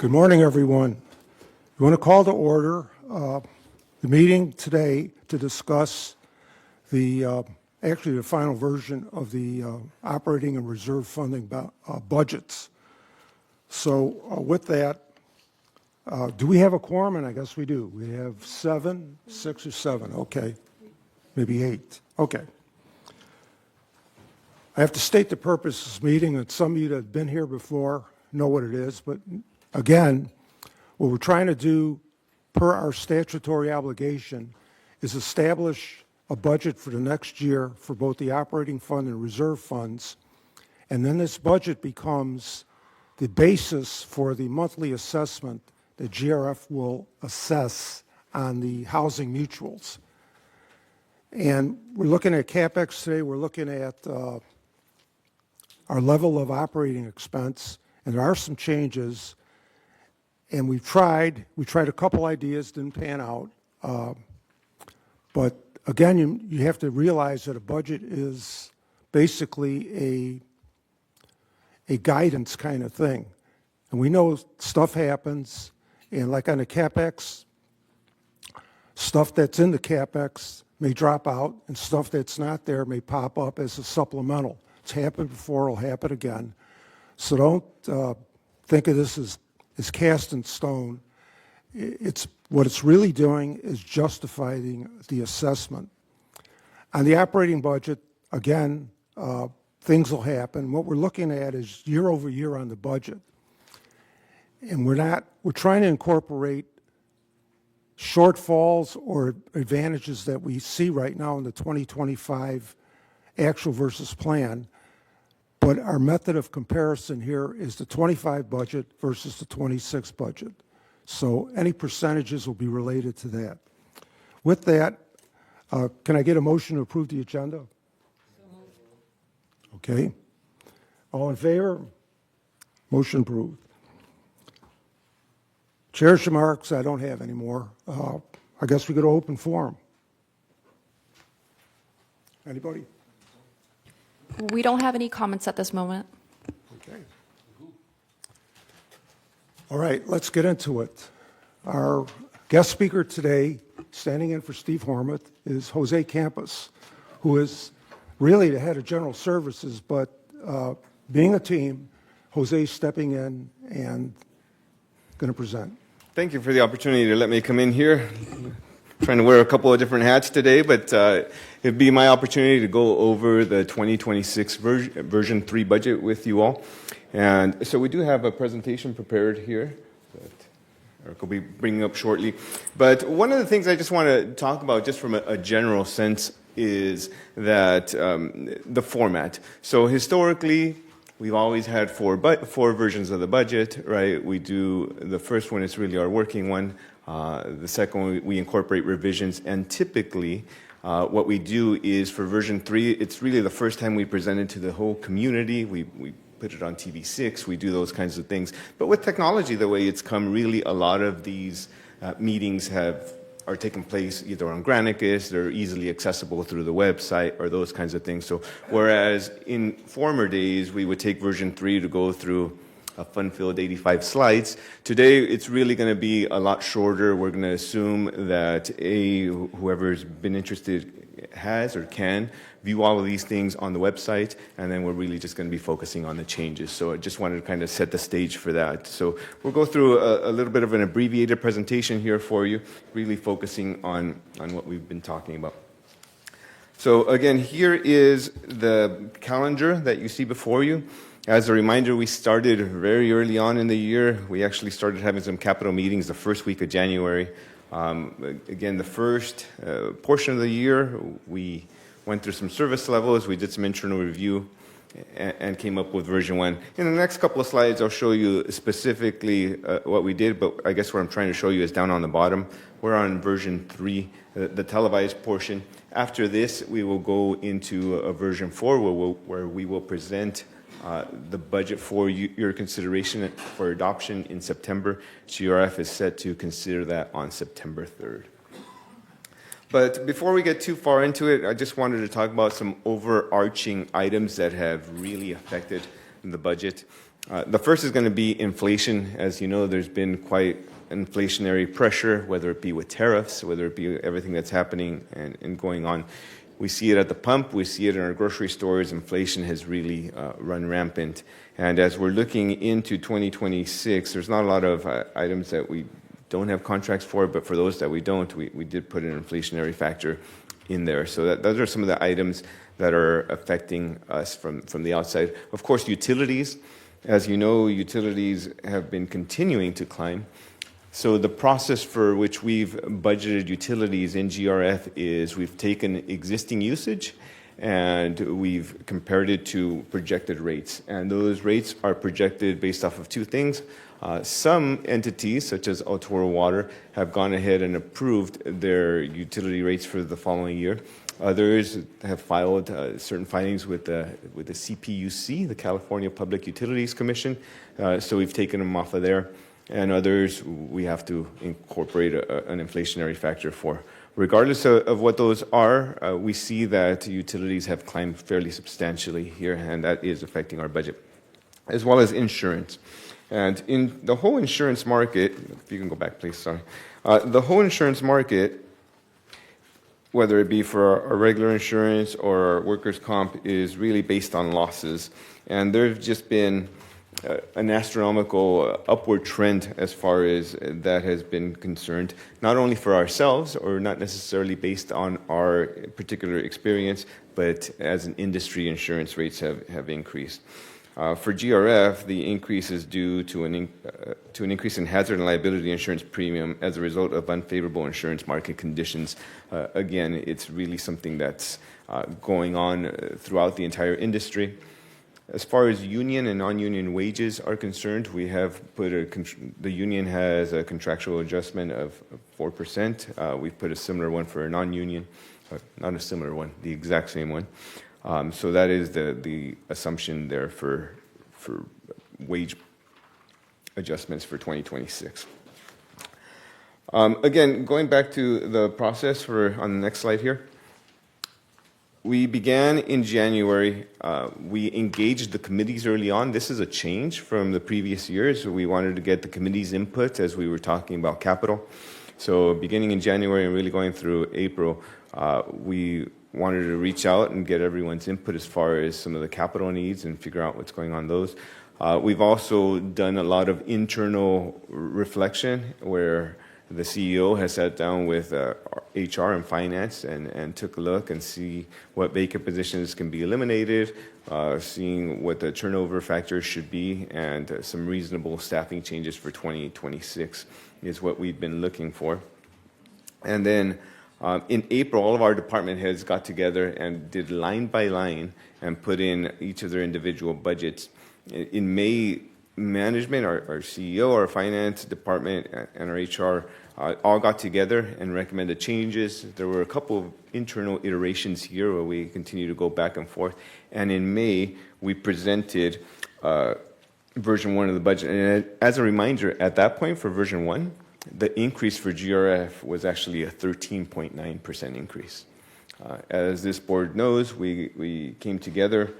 Good morning, everyone. We want to call to order the meeting today to discuss actually the final version of the operating and reserve funding budgets. So with that, do we have a quorum? And I guess we do. We have 6 or 7. Okay, maybe 8. Okay. I have to state the purpose of this meeting, and some of you that have been here before know what it is, but again, what we're trying to do per our statutory obligation is establish a budget for the next year for both the operating fund and reserve funds, and then this budget becomes the basis for the monthly assessment that GRF will assess on the housing mutuals. And we're looking at CapEx today, we're looking at our level of operating expense, and there are some changes, and we tried a couple ideas, didn't pan out, but again, you have to realize that a budget is basically a guidance kind of thing, and we know stuff happens, and like on the CapEx, stuff that's in the CapEx may drop out, and stuff that's not there may pop up as a supplemental. It's happened before, it'll happen again. So don't think of this as cast in stone. What it's really doing is justifying the assessment. On the operating budget, again, things will happen. What we're looking at is year over year on the budget. And we're trying to incorporate shortfalls or advantages that we see right now in the 2025 actual versus plan. But our method of comparison here is the 25 budget versus the 26 budget. So any percentages will be related to that. With that, can I get a motion to approve the agenda? Okay. All in favor? Motion approved. Chair's remarks, I don't have any more. I guess we go to open forum. Anybody? We don't have any comments at this moment. Okay. All right, let's get into it. Our guest speaker today, standing in for Steve Hormuth, is Jose Campos, who is really the head of General Services, but being a team, Jose's stepping in and going to present. Thank you for the opportunity to let me come in here. Trying to wear a couple of different hats today, but it'd be my opportunity to go over the 2026 version 3 budget with you all. And so we do have a presentation prepared here that Eric will be bringing up shortly. But one of the things I just want to talk about just from a general sense is that the format. So historically, we've always had four versions of the budget, right? The first one is really our working one. The second one, we incorporate revisions, and typically what we do is for version 3, it's really the first time we present it to the whole community. We put it on TV6, we do those kinds of things. But with technology, the way it's come, really a lot of these meetings are taking place either on Granicus, they're easily accessible through the website or those kinds of things. So whereas in former days, we would take version 3 to go through a fun-filled 85 slides. Today, it's really going to be a lot shorter. We're going to assume that whoever's been interested has or can view all of these things on the website, and then we're really just going to be focusing on the changes. So I just wanted to kind of set the stage for that. So we'll go through a little bit of an abbreviated presentation here for you, really focusing on what we've been talking about. So again, here is the calendar that you see before you. As a reminder, we started very early on in the year. We actually started having some capital meetings the first week of January. Again, the first portion of the year, we went through some service levels, we did some internal review, and came up with version 1. In the next couple of slides, I'll show you specifically what we did, but I guess what I'm trying to show you is down on the bottom. We're on version 3, the televised portion. After this, we will go into a version 4 where we will present the budget for your consideration for adoption in September. GRF is set to consider that on September 3rd. But before we get too far into it, I just wanted to talk about some overarching items that have really affected the budget. The first is going to be inflation. As you know, there's been quite inflationary pressure, whether it be with tariffs, whether it be everything that's happening and going on. We see it at the pump, we see it in our grocery stores. Inflation has really run rampant. And as we're looking into 2026, there's not a lot of items that we don't have contracts for, but for those that we don't, we did put an inflationary factor in there. So those are some of the items that are affecting us from the outside. Of course, utilities. As you know, utilities have been continuing to climb. So the process for which we've budgeted utilities in GRF is we've taken existing usage and we've compared it to projected rates. And those rates are projected based off of two things. Some entities, such as Altura Water, have gone ahead and approved their utility rates for the following year. Others have filed certain filings with the CPUC, the California Public Utilities Commission, so we've taken them off of there. And others, we have to incorporate an inflationary factor for. Regardless of what those are, we see that utilities have climbed fairly substantially here, and that is affecting our budget, as well as insurance. And in the whole insurance market, if you can go back, please, sorry. The whole insurance market, whether it be for our regular insurance or our workers' comp, is really based on losses. And there's just been an astronomical upward trend as far as that has been concerned, not only for ourselves or not necessarily based on our particular experience, but as an industry, insurance rates have increased. For GRF, the increase is due to an increase in hazard and liability insurance premium as a result of unfavorable insurance market conditions. Again, it's really something that's going on throughout the entire industry. As far as union and non-union wages are concerned, we have put the union has a contractual adjustment of 4%. We've put a similar one for a non-union, not a similar one, the exact same one. So that is the assumption there for wage adjustments for 2026. Again, going back to the process on the next slide here. We began in January. We engaged the committees early on. This is a change from the previous years. We wanted to get the committee's input as we were talking about capital. So beginning in January and really going through April, we wanted to reach out and get everyone's input as far as some of the capital needs and figure out what's going on those. We've also done a lot of internal reflection where the CEO has sat down with HR and finance and took a look and see what vacant positions can be eliminated, seeing what the turnover factors should be, and some reasonable staffing changes for 2026 is what we've been looking for. And then in April, all of our department heads got together and did line by line and put in each of their individual budgets. In May, management, our CEO, our finance department, and our HR all got together and recommended changes. There were a couple of internal iterations here where we continue to go back and forth. And in May, we presented version 1 of the budget. And as a reminder, at that point for version 1, the increase for GRF was actually a 13.9% increase. As this board knows, we came together,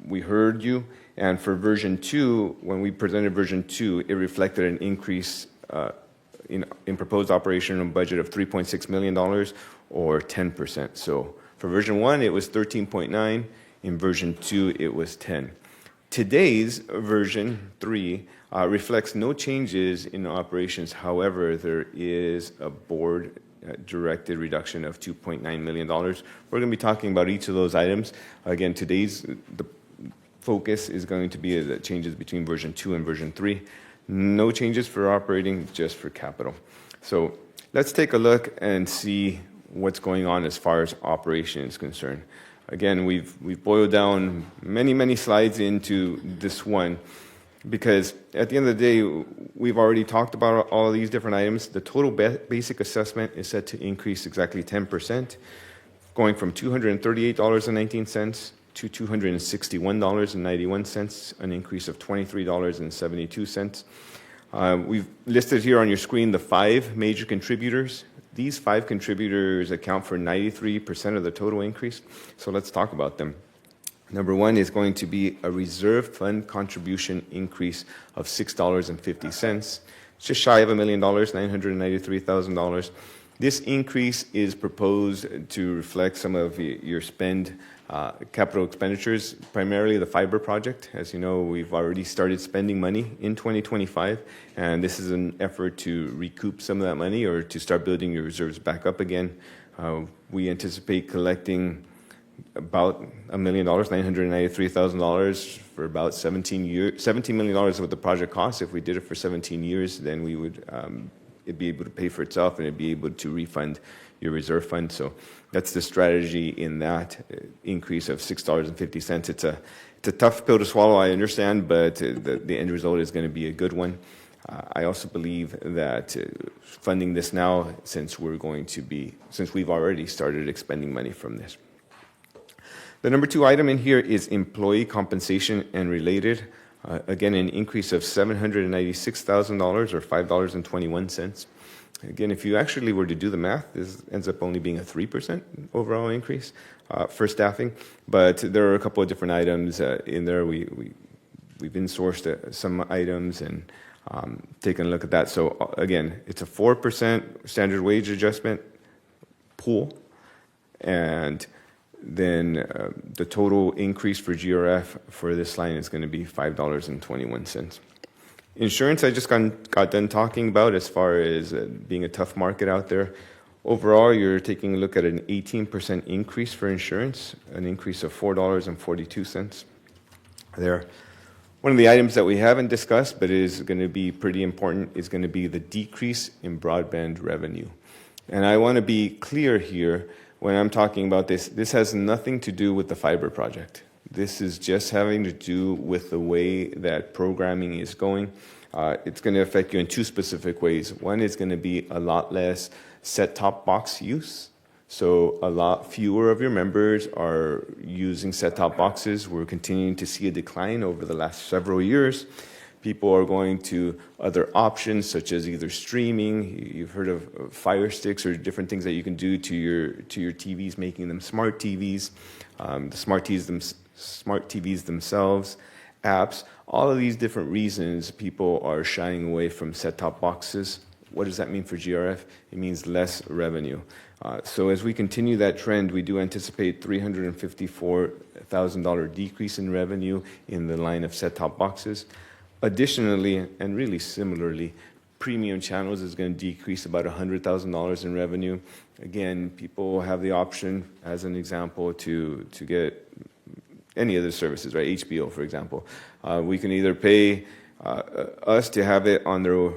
we heard you, and for version 2, when we presented version 2, it reflected an increase in proposed operational budget of $3.6 million or 10%. So for version 1, it was 13.9. In version 2, it was 10. Today's version 3 reflects no changes in operations. However, there is a board directed reduction of $2.9 million. We're going to be talking about each of those items. Again, the focus is going to be the changes between version 2 and version 3. No changes for operating, just for capital. So let's take a look and see what's going on as far as operation is concerned. Again, we've boiled down many slides into this one because at the end of the day, we've already talked about all of these different items. The total basic assessment is set to increase exactly 10%, going from $238.19 to $261.91, an increase of $23.72. We've listed here on your screen the 5 major contributors. These 5 contributors account for 93% of the total increase. So let's talk about them. Number one is going to be a reserve fund contribution increase of $6.50. It's just shy of $1 million, $993,000. This increase is proposed to reflect some of your spend, capital expenditures, primarily the fiber project. As you know, we've already started spending money in 2025, and this is an effort to recoup some of that money or to start building your reserves back up again. We anticipate collecting about $1 million, $993,000 for about 17 years. $17 million is what the project costs. If we did it for 17 years, then we would it'd be able to pay for itself and it'd be able to refund your reserve fund. So that's the strategy in that increase of $6.50. It's a tough pill to swallow, I understand, but the end result is going to be a good one. I also believe that funding this now, since we've already started expending money from this. The number two item in here is employee compensation and related. Again, an increase of $796,000 or $5.21. Again, if you actually were to do the math, this ends up only being a 3% overall increase for staffing. But there are a couple of different items in there. We've insourced some items and taken a look at that. So again, it's a 4% standard wage adjustment pool, and then the total increase for GRF for this line is going to be $5.21. Insurance, I just got done talking about as far as being a tough market out there. Overall, you're taking a look at an 18% increase for insurance, an increase of $4.42 there. One of the items that we haven't discussed but is going to be pretty important is going to be the decrease in broadband revenue. And I want to be clear here when I'm talking about this. This has nothing to do with the fiber project. This is just having to do with the way that programming is going. It's going to affect you in two specific ways. One is going to be a lot less set-top box use. So a lot fewer of your members are using set-top boxes. We're continuing to see a decline over the last several years. People are going to other options such as either streaming. You've heard of Fire Sticks or different things that you can do to your TVs, making them smart TVs. The smart TVs themselves, apps, all of these different reasons people are shying away from set-top boxes. What does that mean for GRF? It means less revenue. So as we continue that trend, we do anticipate $354,000 decrease in revenue in the line of set-top boxes. Additionally, and really similarly, premium channels is going to decrease about $100,000 in revenue. Again, people have the option, as an example, to get any other services, right? HBO, for example. We can either pay us to have it on their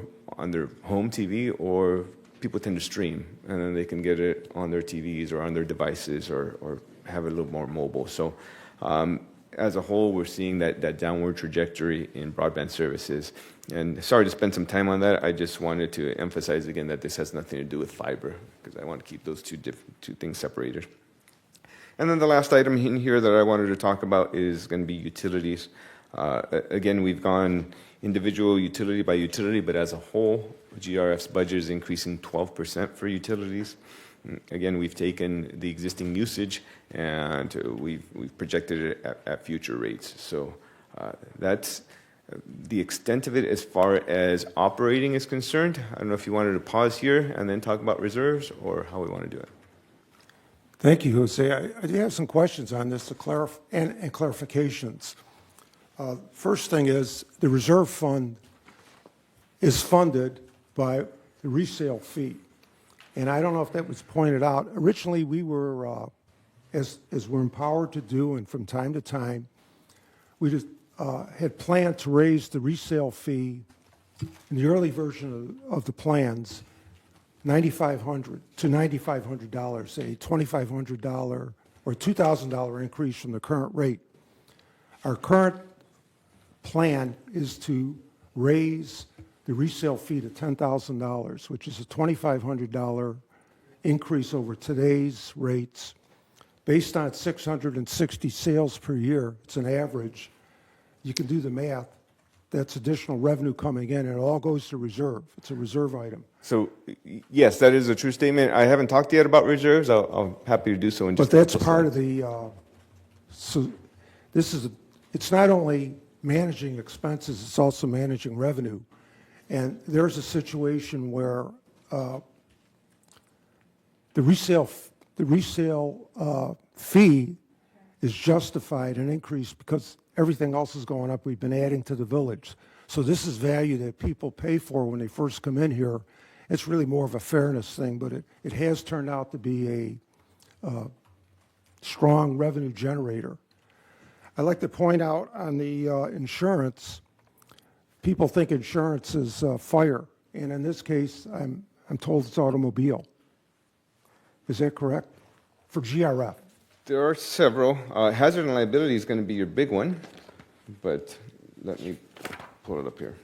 home TV, or people tend to stream, and then they can get it on their TVs or on their devices or have it a little more mobile. So as a whole, we're seeing that downward trajectory in broadband services. And sorry to spend some time on that. I just wanted to emphasize again that this has nothing to do with fiber, because I want to keep those two things separated. And then the last item in here that I wanted to talk about is going to be utilities. Again, we've gone individual utility by utility, but as a whole, GRF's budget is increasing 12% for utilities. Again, we've taken the existing usage and we've projected it at future rates. So that's the extent of it as far as operating is concerned. I don't know if you wanted to pause here and then talk about reserves or how we want to do it. Thank you, Jose. I do have some questions on this and clarifications. First thing is the reserve fund is funded by the resale fee. And I don't know if that was pointed out. Originally, we were, as we're empowered to do, and from time to time, we just had planned to raise the resale fee in the early version of the plans, $9,500 to $9,500, a $2,500 or $2,000 increase from the current rate. Our current plan is to raise the resale fee to $10,000, which is a $2,500 increase over today's rates. Based on 660 sales per year, it's an average. You can do the math. That's additional revenue coming in, and it all goes to reserve. It's a reserve item. So, yes, that is a true statement. I haven't talked yet about reserves. I'm happy to do so in just But that's a couple part slides. of the, so it's not only managing expenses, it's also managing revenue. And there's a situation where the resale fee is justified and increased because everything else is going up. We've been adding to the village. So this is value that people pay for when they first come in here. It's really more of a fairness thing, but it has turned out to be a strong revenue generator. I'd like to point out on the insurance, people think insurance is fire, and in this case, I'm told it's automobile. Is that correct? For GRF. There are several. Hazard and liability is going to be your big one, but let me pull it up here.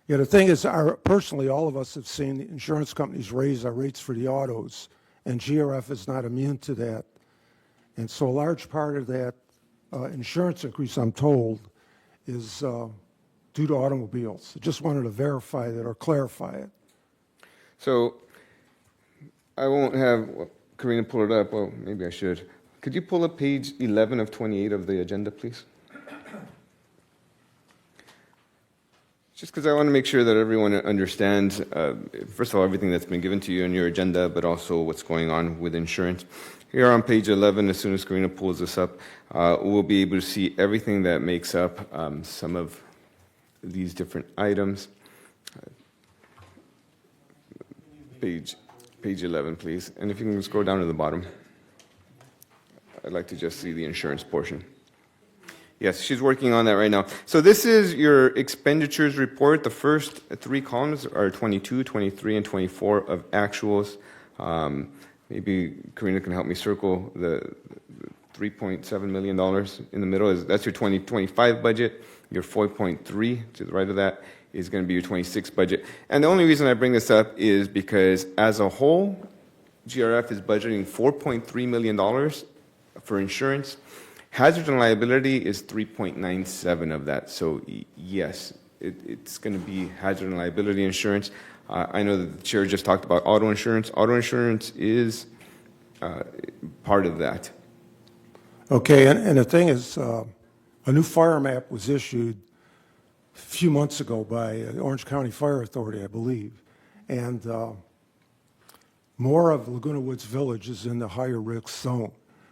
Yeah, the thing is, personally, all of us have seen the insurance companies raise our rates for the autos, and GRF is not immune to that. And so a large part of that insurance increase, I'm told, is due to automobiles. I just wanted to verify that or clarify it. So I won't have Karina pull it up. Well, maybe I should. Could you pull up page 11 of 28 of the agenda, please? Just because I want to make sure that everyone understands, first of all, everything that's been given to you on your agenda, but also what's going on with insurance. Here on page 11, as soon as Karina pulls this up, we'll be able to see everything that makes up some of these different items. Page 11, please. And if you can scroll down to the bottom. I'd like to just see the insurance portion. Yes, she's working on that right now. So this is your expenditures report. The first three columns are 22, 23, and 24 of actuals. Maybe Karina can help me circle the $3.7 million in the middle. That's your 2025 budget. Your 4.3 to the right of that is going to be your 26 budget. And the only reason I bring this up is because as a whole, GRF is budgeting $4.3 million for insurance. Hazard and liability is 3.97 of that. So yes, it's going to be hazard and liability insurance. I know that the chair just talked about auto insurance. Auto insurance is part of that. Okay, and the thing is, a new fire map was issued a few months ago by the Orange County Fire Authority, I believe. And more of Laguna Woods Village is in the higher risk zone.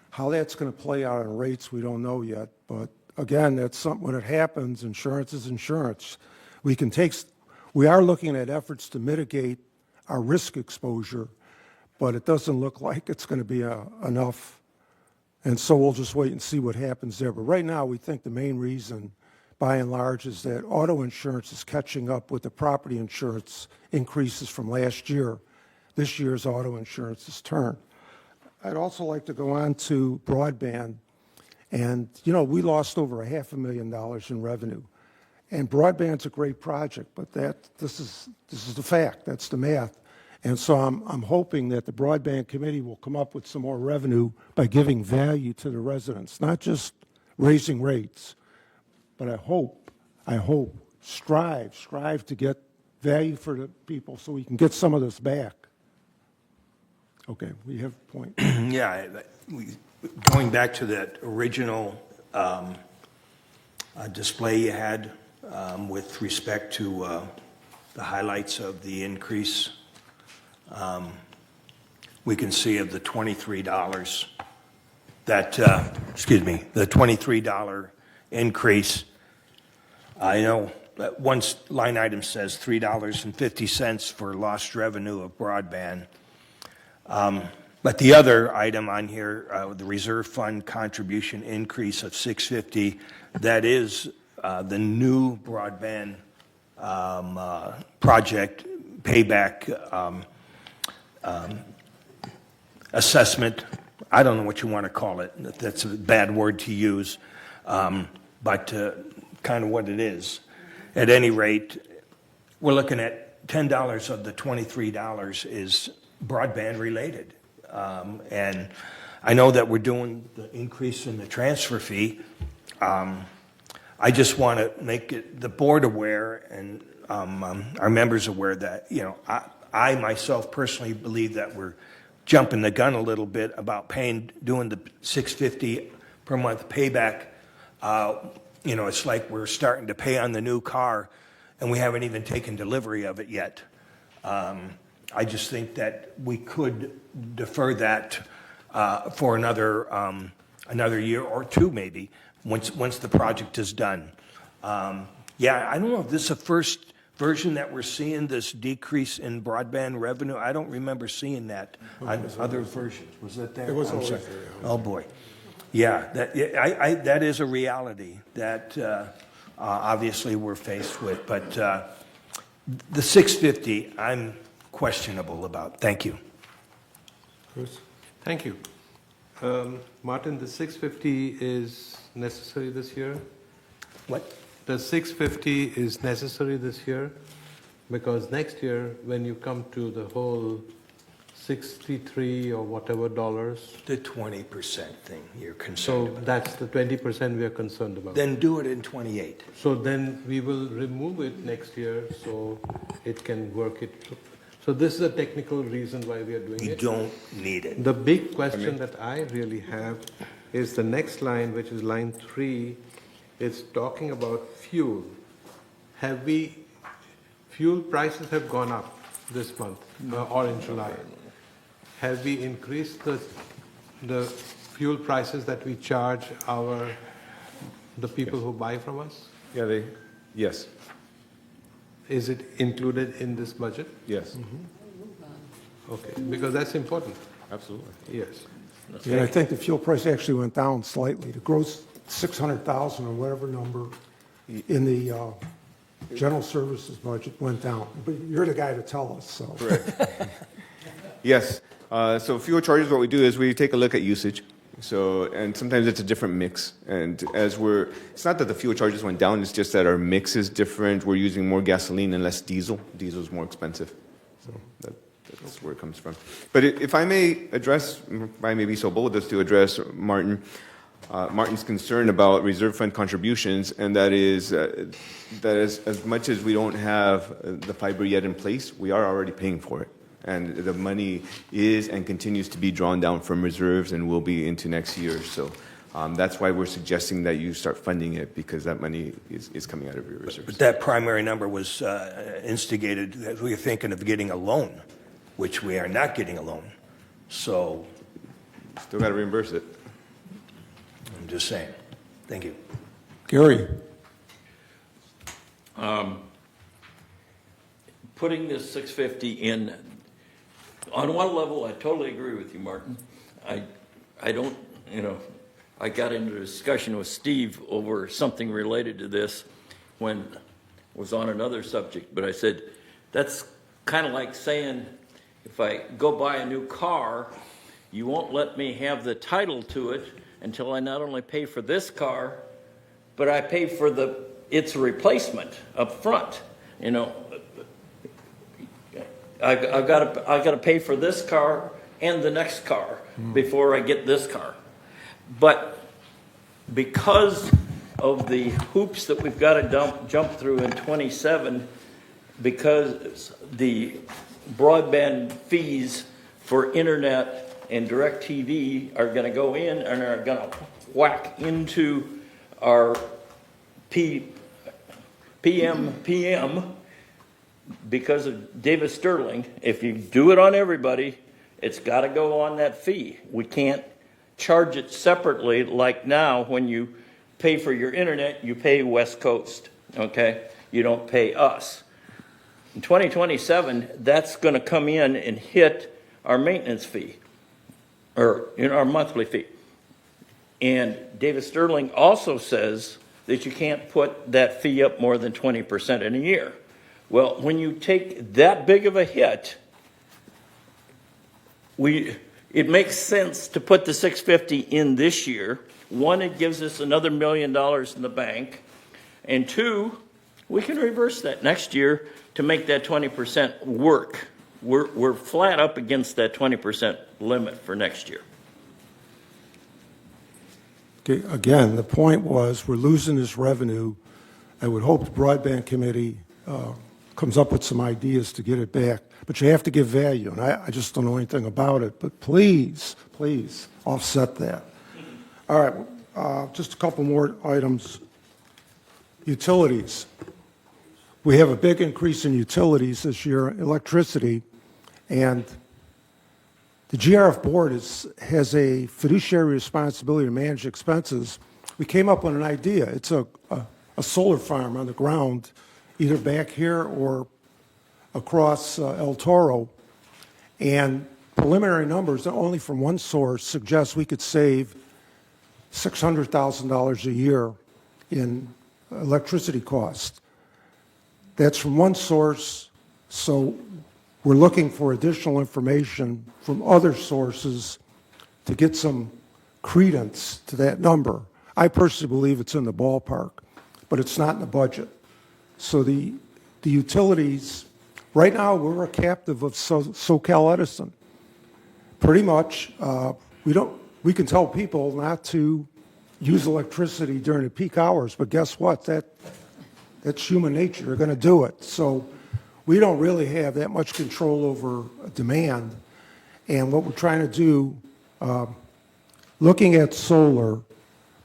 How that's going to play out on rates, we don't know yet. But again, that's something, when it happens, insurance is insurance. We are looking at efforts to mitigate our risk exposure, but it doesn't look like it's going to be enough. And so we'll just wait and see what happens there. But right now, we think the main reason, by and large, is that auto insurance is catching up with the property insurance increases from last year. This year's auto insurance is turned. I'd also like to go on to broadband. And, you know, we lost over $500,000 in revenue. And broadband's a great project, but this is the fact. That's the math. And so I'm hoping that the broadband committee will come up with some more revenue by giving value to the residents, not just raising rates, but I hope, strive to get value for the people so we can get some of this back. Okay, we have a point. Yeah, going back to that original display you had with respect to the highlights of the increase, we can see of the $23 that, the $23 increase. I know that one line item says $3.50 for lost revenue of broadband. But the other item on here, the reserve fund contribution increase of $650, that is the new broadband project payback assessment. I don't know what you want to call it. That's a bad word to use, but kind of what it is. At any rate, we're looking at $10 of the $23 is broadband related. And I know that we're doing the increase in the transfer fee. I just want to make the board aware and our members aware that, you know, I myself personally believe that we're jumping the gun a little bit about doing the $650 per month payback. You know, it's like we're starting to pay on the new car, and we haven't even taken delivery of it yet. I just think that we could defer that for another year or two, maybe, once the project is done. Yeah, I don't know if this is the first version that we're seeing this decrease in broadband revenue. I don't remember seeing that on other versions. Was that there? It was I'm always sorry. there, yeah. Oh, boy. Yeah, that is a reality that obviously we're faced with. But the 650, I'm questionable about. Thank you. Chris? Thank you. Martin, the 650 is necessary this year? What? The 650 is necessary this year because next year, when you come to the whole 63 or whatever dollars, The 20% thing you're concerned so about. that's the 20% we are concerned about. Then do it in 28. So then we will remove it next year so it can work it. So this is a technical reason why we are doing You it. don't need it. The big question that I really have is the next line, which is line 3, is talking about fuel. Fuel prices have gone up this month or in July. Have we increased the fuel prices that we charge the people who buy from us? Yeah, yes, Is it included in this budget? yes, Okay, because that's important. absolutely. Yes. Yeah, I think the fuel price actually went down slightly. The gross 600,000 or whatever number in the general services budget went down. But you're the guy to tell us, so. Yes. So fuel charges, what we do is we take a look at usage. So, and sometimes it's a different mix. And it's not that the fuel charges went down, it's just that our mix is different. We're using more gasoline and less diesel. Diesel is more expensive. So that's where it comes from. But if I may address, if I may be so bold as to address Martin's concern about reserve fund contributions, and that is that as much as we don't have the fiber yet in place, we are already paying for it. And the money is and continues to be drawn down from reserves and will be into next year. So that's why we're suggesting that you start funding it, because that money is coming out of your reserves. But that primary number was instigated as we were thinking of getting a loan, which we are not getting a loan. So Still got to reimburse it. I'm just saying. Thank you. Gary? Putting this 650 in, on one level, I totally agree with you, Martin. I don't, I got into a discussion with Steve over something related to this when it was on another subject, but I said, that's kind of like saying, if I go buy a new car, you won't let me have the title to it until I not only pay for this car, but I pay for its replacement up front. I got to pay for this car and the next car before I get this car. But because of the hoops that we've got to jump through in 27, because the broadband fees for internet and DirecTV are going to go in and are going to whack into our PM, because of David Sterling, if you do it on everybody, it's got to go on that fee. We can't charge it separately like now when you pay for your internet, you pay West Coast, okay? You don't pay us. In 2027, that's going to come in and hit our maintenance fee, or our monthly fee. And David Sterling also says that you can't put that fee up more than 20% in a year. Well, when you take that big of a hit, it makes sense to put the 650 in this year. One, it gives us another $1 million in the bank. And two, we can reverse that next year to make that 20% work. We're flat up against that 20% limit for next year. Okay, again, the point was, we're losing this revenue. I would hope the broadband committee comes up with some ideas to get it back. But you have to give value, and I just don't know anything about it. But please, please offset that. All right, just a couple more items. Utilities. We have a big increase in utilities this year, electricity, and the GRF board has a fiduciary responsibility to manage expenses. We came up with an idea. It's a solar farm on the ground, either back here or across El Toro, and preliminary numbers, only from one source, suggest we could save $600,000 a year in electricity costs. That's from one source, so we're looking for additional information from other sources to get some credence to that number. I personally believe it's in the ballpark, but it's not in the budget. So the utilities, right now we're a captive of SoCal Edison. Pretty much, we can tell people not to use electricity during the peak hours, but guess what? That's human nature. They're going to do it. So we don't really have that much control over demand. And what we're trying to do, looking at solar,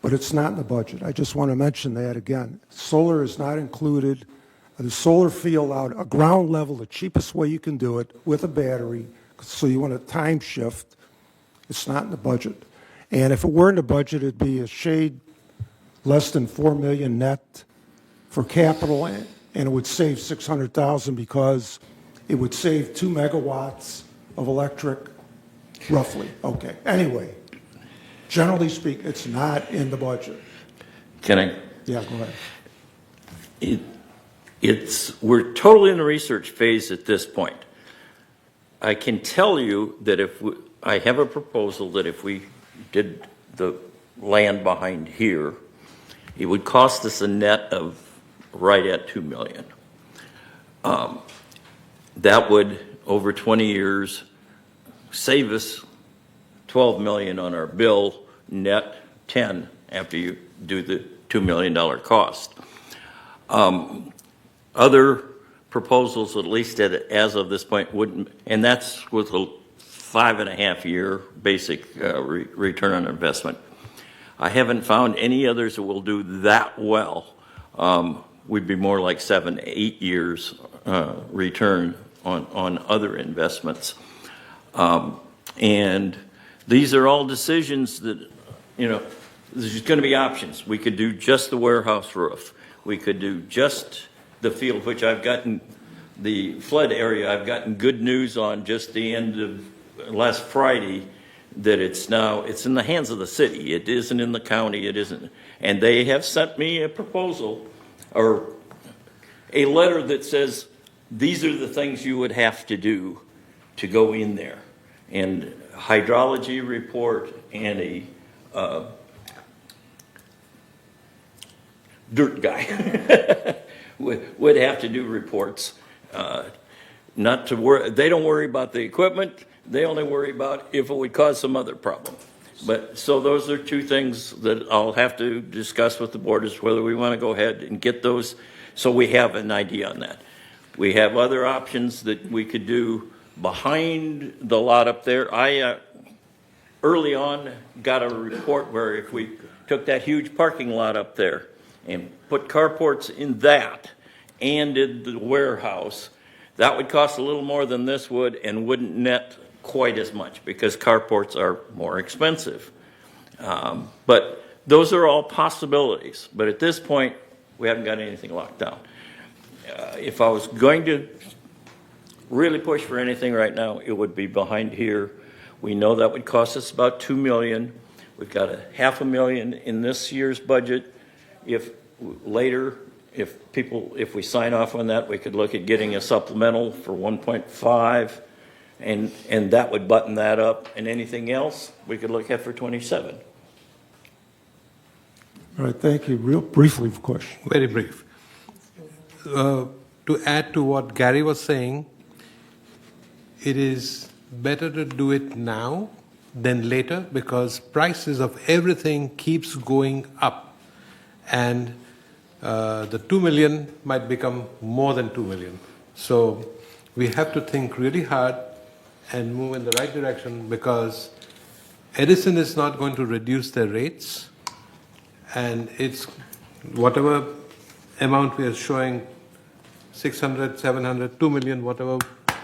but it's not in the budget. I just want to mention that again. Solar is not included. The solar field out, a ground level, the cheapest way you can do it with a battery, so you want a time shift. It's not in the budget. And if it were in the budget, it'd be a shade less than $4 million net for capital, and it would save $600,000 because it would save 2 megawatts of electric, roughly. Okay. Anyway, generally speaking, it's not in the budget. Can I? Yeah, go ahead. We're totally in the research phase at this point. I can tell you that I have a proposal that if we did the land behind here, it would cost us a net of right at $2 million. That would, over 20 years, save us $12 million on our bill, net 10 after you do the $2 million cost. Other proposals, at least as of this point, wouldn't, and that's with a 5.5-year basic return on investment. I haven't found any others that will do that well. We'd be more like 7 to 8 years return on other investments. And these are all decisions that, there's going to be options. We could do just the warehouse roof. We could do just the field, which I've gotten, the flood area, I've gotten good news on just the end of last Friday that it's in the hands of the city. It isn't in the county. It isn't. And they have sent me a proposal or a letter that says these are the things you would have to do to go in there. And hydrology report and a dirt guy would have to do reports. Not to worry. They don't worry about the equipment. They only worry about if it would cause some other problem. But so those are two things that I'll have to discuss with the board, is whether we want to go ahead and get those so we have an idea on that. We have other options that we could do behind the lot up there. I early on got a report where if we took that huge parking lot up there and put carports in that and did the warehouse, that would cost a little more than this would and wouldn't net quite as much because carports are more expensive. But those are all possibilities. But at this point, we haven't got anything locked down. If I was going to really push for anything right now, it would be behind here. We know that would cost us about $2 million. We've got $500,000 in this year's budget. If later, if we sign off on that, we could look at getting a supplemental for 1.5, and that would button that up. And anything else we could look at for 27. All right, thank you. Real briefly, of course. Very brief. To add to what Gary was saying, it is better to do it now than later because prices of everything keeps going up, and the 2 million might become more than 2 million. So we have to think really hard and move in the right direction, because Edison is not going to reduce their rates, and it's whatever amount we are showing, 600, 700, 2 million, whatever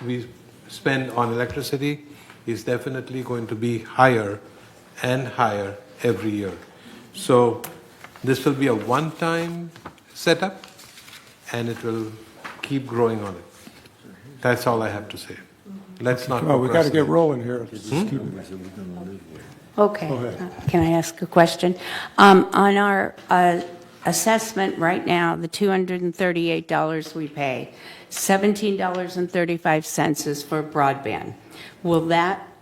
we spend on electricity is definitely going to be higher and higher every year. So this will be a one-time setup, and it will keep growing on it. That's all I have to say. Let's not. Well, we got to get procrastinate. rolling here. Let's just keep it. Okay. Go ahead. Can I ask a question? On our assessment right now, the $238 we pay, $17.35 is for broadband. Will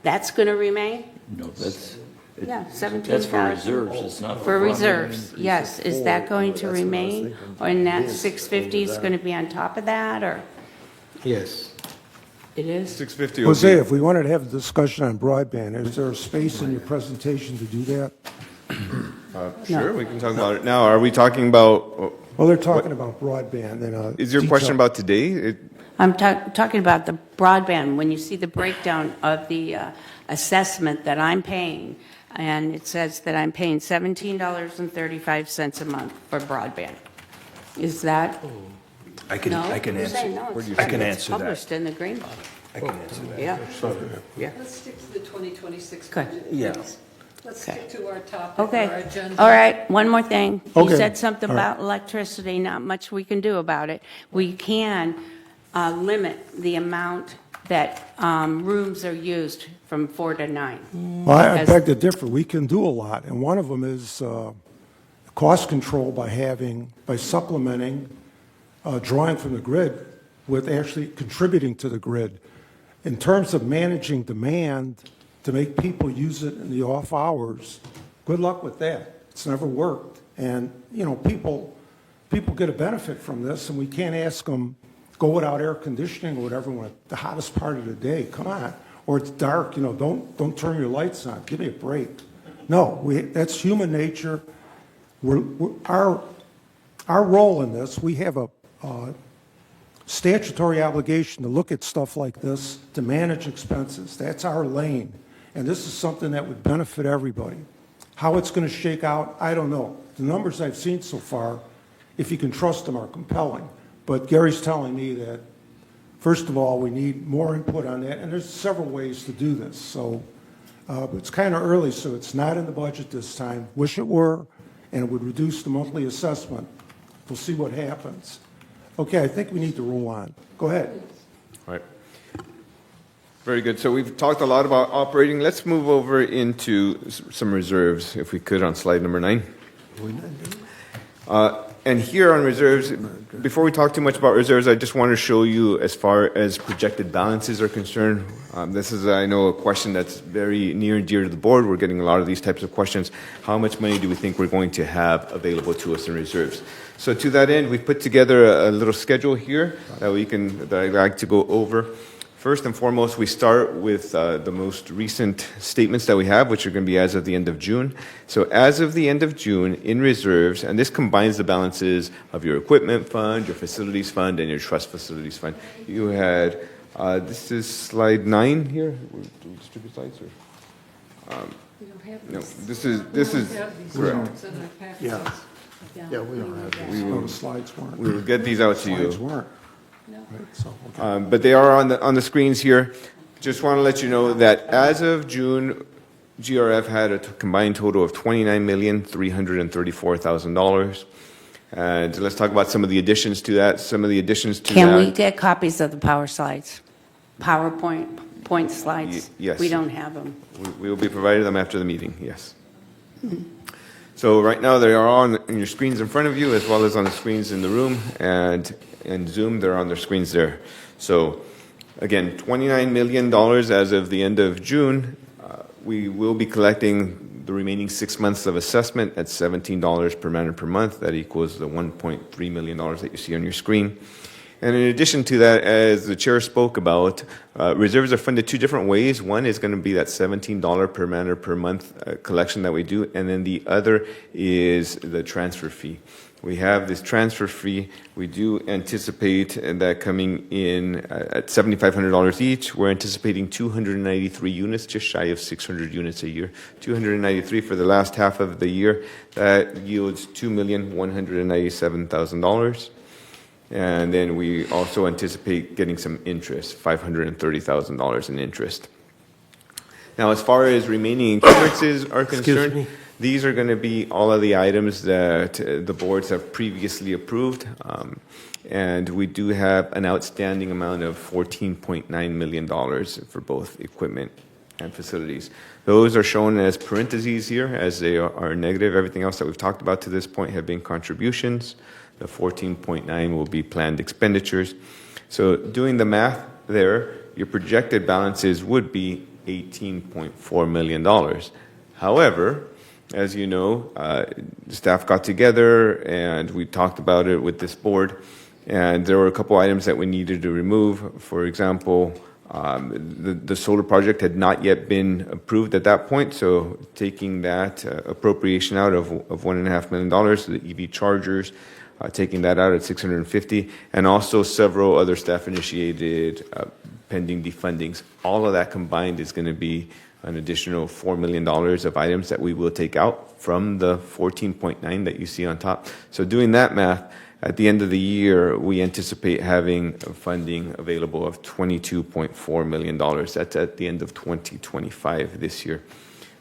that's going to remain? No, that's, Yeah, 17,000. that's for reserves, it's not For for broadband. reserves, yes. Is that going to remain? Or in that 650 is going to be on top of that, or Yes. it is? 650 Jose, if we wanted to have a discussion on broadband, is there a space in your presentation to do that? Sure, we can talk about it now. Are we talking about, Well, they're talking about broadband and. is your question about today? I'm talking about the broadband, when you see the breakdown of the assessment that I'm paying, and it says that I'm paying $17.35 a month for broadband. Is that, I can, no? I can You're saying answer, no, it's- I can it's answer that. published in the Green Book, I can answer that. yeah. Yeah. Let's stick to the 2026 Okay. budget. Yeah. please. Let's Okay. stick to our topic, our Okay, agenda. all right, one more thing. You Okay. said something All right. about electricity, not much we can do about it. We can limit the amount that rooms are used from 4 to 9. Well, I As- beg to differ. We can do a lot, and one of them is cost control by supplementing, drawing from the grid with actually contributing to the grid. In terms of managing demand to make people use it in the off hours, good luck with that. It's never worked. And, people get a benefit from this, and we can't ask them, go without air conditioning or whatever when it's the hottest part of the day. Come on. Or it's dark, don't turn your lights on. Give me a break. No, that's human nature. Our role in this, we have a statutory obligation to look at stuff like this, to manage expenses. That's our lane. And this is something that would benefit everybody. How it's going to shake out, I don't know. The numbers I've seen so far, if you can trust them, are compelling. But Gary's telling me that, first of all, we need more input on that, and there's several ways to do this. So it's kind of early, so it's not in the budget this time. Wish it were, and it would reduce the monthly assessment. We'll see what happens. Okay, I think we need to roll on. Go ahead. All right. Very good. So we've talked a lot about operating. Let's move over into some reserves, if we could, on slide number 9. And here on reserves, before we talk too much about reserves, I just want to show you as far as projected balances are concerned. This is, I know, a question that's very near and dear to the board. We're getting a lot of these types of questions. How much money do we think we're going to have available to us in reserves? So to that end, we've put together a little schedule here that I'd like to go over. First and foremost, we start with the most recent statements that we have, which are going to be as of the end of June. So as of the end of June, in reserves, and this combines the balances of your equipment fund, your facilities fund, and your trust facilities fund. You had, this is slide 9 here. Do we distribute slides? Or? We don't have No, these. this is We don't have these correct. notes in our packages. Yeah, we don't have We these. will- The slides weren't. We will get these out to Slides you. weren't. No. Right, so, okay. But they are on the screens here. Just want to let you know that as of June, GRF had a combined total of $29,334,000. And let's talk about some of the additions to that. Some of the additions to Can we that. get copies of the power slides? PowerPoint slides? Yes. We don't have them. We will be providing them after the meeting, yes. So right now, they are on your screens in front of you, as well as on the screens in the room, and in Zoom, they're on their screens there. So again, $29 million as of the end of June. We will be collecting the remaining 6 months of assessment at $17 per man per month. That equals the $1.3 million that you see on your screen. And in addition to that, as the chair spoke about, reserves are funded two different ways. One is going to be that $17 per man per month collection that we do, and then the other is the transfer fee. We have this transfer fee. We do anticipate that coming in at $7,500 each. We're anticipating 293 units, just shy of 600 units a year. 293 for the last half of the year. That yields $2,197,000. And then we also anticipate getting some interest, $530,000 in interest. Now, as far as remaining encumbrances are concerned, me. these are going to be all of the items that the boards have previously approved. And we do have an outstanding amount of $14.9 million for both equipment and facilities. Those are shown as parentheses here, as they are negative. Everything else that we've talked about to this point have been contributions. The 14.9 will be planned expenditures. So doing the math there, your projected balances would be $18.4 million. However, as you know, staff got together and we talked about it with this board, and there were a couple items that we needed to remove. For example, the solar project had not yet been approved at that point, so taking that appropriation out of $1.5 million, the EV chargers, taking that out at $650,000, and also several other staff-initiated pending defundings. All of that combined is going to be an additional $4 million of items that we will take out from the 14.9 that you see on top. So doing that math, at the end of the year, we anticipate having funding available of $22.4 million. That's at the end of 2025 this year.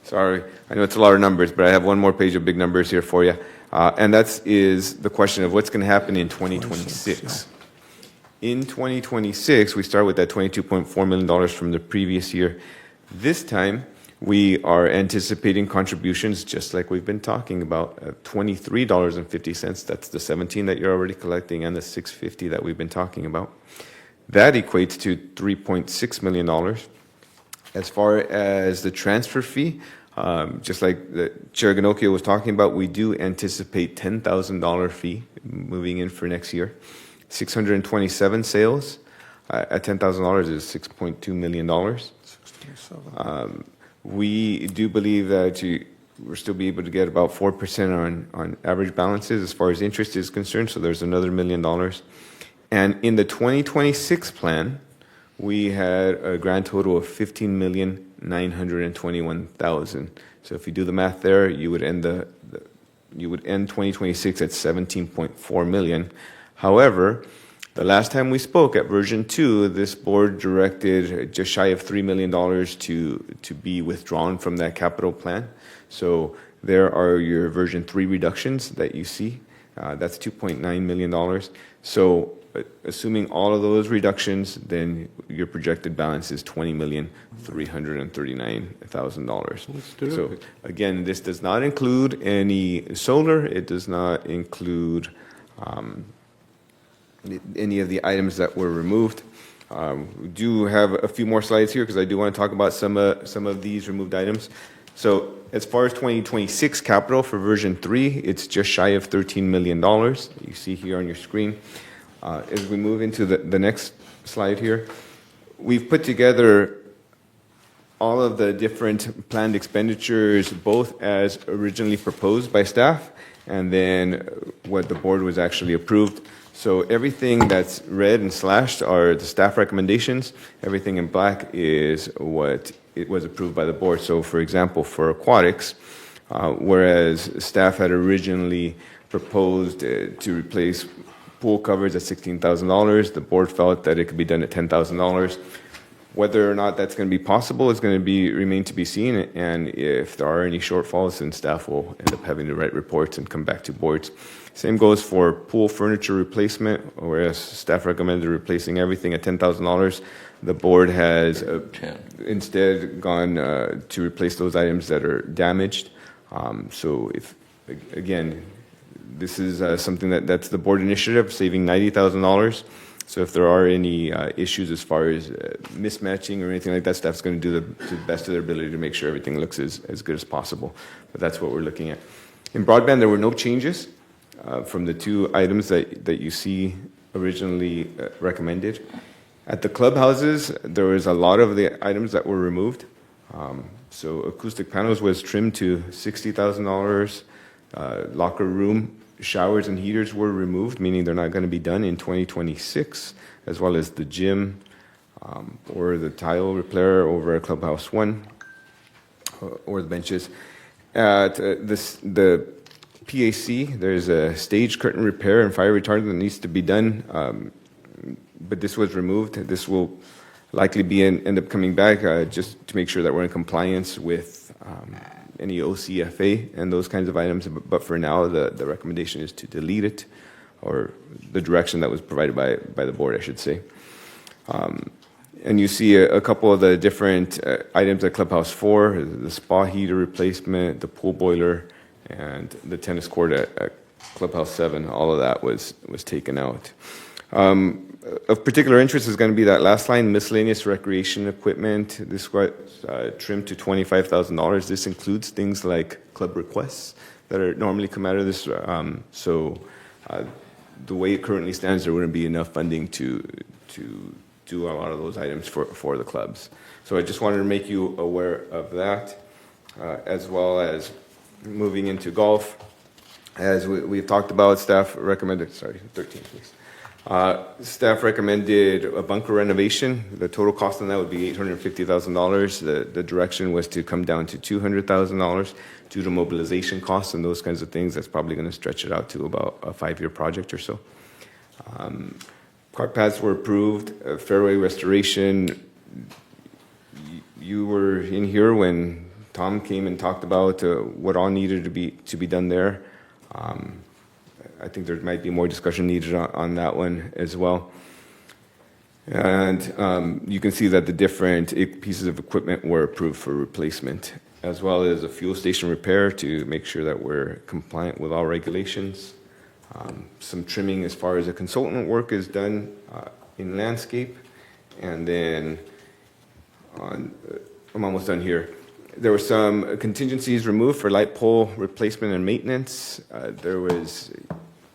Sorry, I know it's a lot of numbers, but I have one more page of big numbers here for you. And that is the question of what's going to happen in 2026. In 2026, we start with that $22.4 million from the previous year. This time, we are anticipating contributions, just like we've been talking about, $23.50. That's the 17 that you're already collecting, and the $650 that we've been talking about. That equates to $3.6 million. As far as the transfer fee, just like the Chair Ganocchio was talking about, we do anticipate $10,000 fee moving in for next year. 627 sales at $10,000 is $6.2 million. We do believe that we'll still be able to get about 4% on average balances as far as interest is concerned, so there's another $1 million. And in the 2026 plan, we had a grand total of $15,921,000. So if you do the math there, you would end you would end 2026 at $17.4 million. However, the last time we spoke at version 2, this board directed just shy of $3 million to be withdrawn from that capital plan. So there are your version 3 reductions that you see. That's $2.9 million. So assuming all of those reductions, then your projected balance is $20,339,000. So again, this does not include any solar. It does not include any of the items that were removed. We do have a few more slides here because I do want to talk about some of these removed items. So as far as 2026 capital for version 3, it's just shy of $13 million. You see here on your screen. As we move into the next slide here, we've put together all of the different planned expenditures, both as originally proposed by staff and then what the board was actually approved. So everything that's red and slashed are the staff recommendations. Everything in black is what it was approved by the board. So for example, for aquatics, whereas staff had originally proposed to replace pool covers at $16,000, the board felt that it could be done at $10,000. Whether or not that's going to be possible is going to remain to be seen, and if there are any shortfalls, then staff will end up having to write reports and come back to boards. Same goes for pool furniture replacement, whereas staff recommended replacing everything at $10,000. The board has instead gone to replace those items that are damaged. So if, again, this is something that's the board initiative, saving $90,000. So if there are any issues as far as mismatching or anything like that, staff's going to do the best of their ability to make sure everything looks as good as possible. But that's what we're looking at. In broadband, there were no changes from the two items that you see originally recommended. At the clubhouses, there was a lot of the items that were removed. So acoustic panels was trimmed to $60,000. Locker room showers and heaters were removed, meaning they're not going to be done in 2026, as well as the gym or the tile repair over at Clubhouse 1 or the benches. At the PAC, there's a stage curtain repair and fire retardant that needs to be done, but this was removed. This will likely end up coming back just to make sure that we're in compliance with any OCFA and those kinds of items. But for now, the recommendation is to delete it, or the direction that was provided by the board, I should say. And you see a couple of the different items at Clubhouse 4, the spa heater replacement, the pool boiler, and the tennis court at Clubhouse 7. All of that was taken out. Of particular interest is going to be that last line, miscellaneous recreation equipment. This was trimmed to $25,000. This includes things like club requests that are normally come out of this. The way it currently stands, there wouldn't be enough funding to do a lot of those items for the clubs. So I just wanted to make you aware of that, as well as moving into golf. As we've talked about, staff recommended, 13 please. Staff recommended a bunker renovation. The total cost on that would be $850,000. The direction was to come down to $200,000 due to mobilization costs and those kinds of things. That's probably going to stretch it out to about a 5-year project or so. Cart paths were approved. Fairway restoration. You were in here when Tom came and talked about what all needed to be done there. I think there might be more discussion needed on that one as well. And you can see that the different pieces of equipment were approved for replacement, as well as a fuel station repair to make sure that we're compliant with all regulations. Some trimming as far as the consultant work is done in landscape. And then I'm almost done here. There were some contingencies removed for light pole replacement and maintenance. There was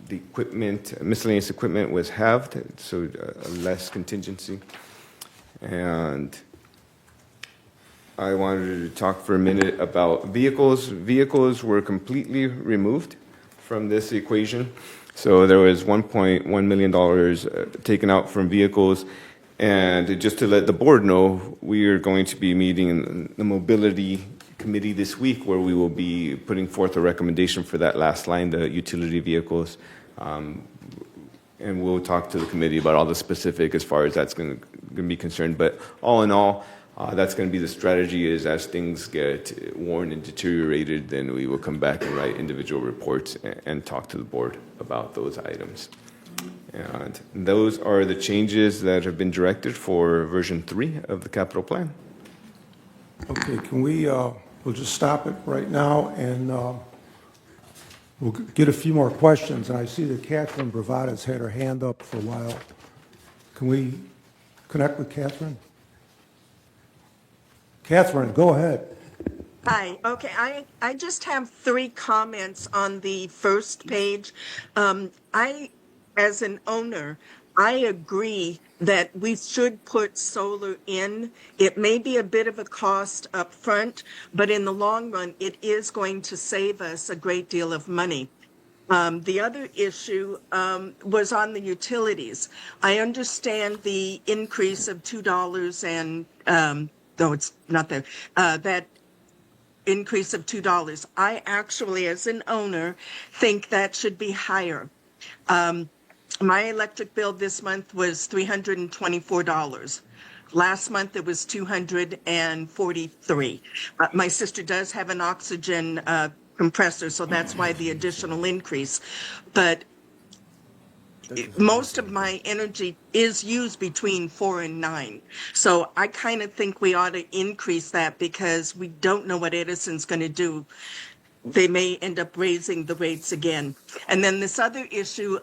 the equipment, miscellaneous equipment was halved, so less contingency. And I wanted to talk for a minute about vehicles. Vehicles were completely removed from this equation. So there was $1.1 million taken out from vehicles. And just to let the board know, we are going to be meeting in the mobility committee this week, where we will be putting forth a recommendation for that last line, the utility vehicles. And we'll talk to the committee about all the specific as far as that's going to be concerned. But all in all, that's going to be the strategy, is as things get worn and deteriorated, then we will come back and write individual reports and talk to the board about those items. And those are the changes that have been directed for version 3 of the capital plan. Okay, can we, we'll just stop it right now, and we'll get a few more questions. And I see that Catherine Bravada's had her hand up for a while. Can we connect with Catherine? Catherine, go ahead. Hi, okay, I just have 3 comments on the first page. As an owner, I agree that we should put solar in. It may be a bit of a cost up front, but in the long run, it is going to save us a great deal of money. The other issue was on the utilities. I understand the increase of $2 and, no, it's not there, that increase of $2. I actually, as an owner, think that should be higher. My electric bill this month was $324. Last month it was $243. My sister does have an oxygen compressor, so that's why the additional increase. But most of my energy is used between 4 and 9. So I kind of think we ought to increase that, because we don't know what Edison's going to do. They may end up raising the rates again. And then this other issue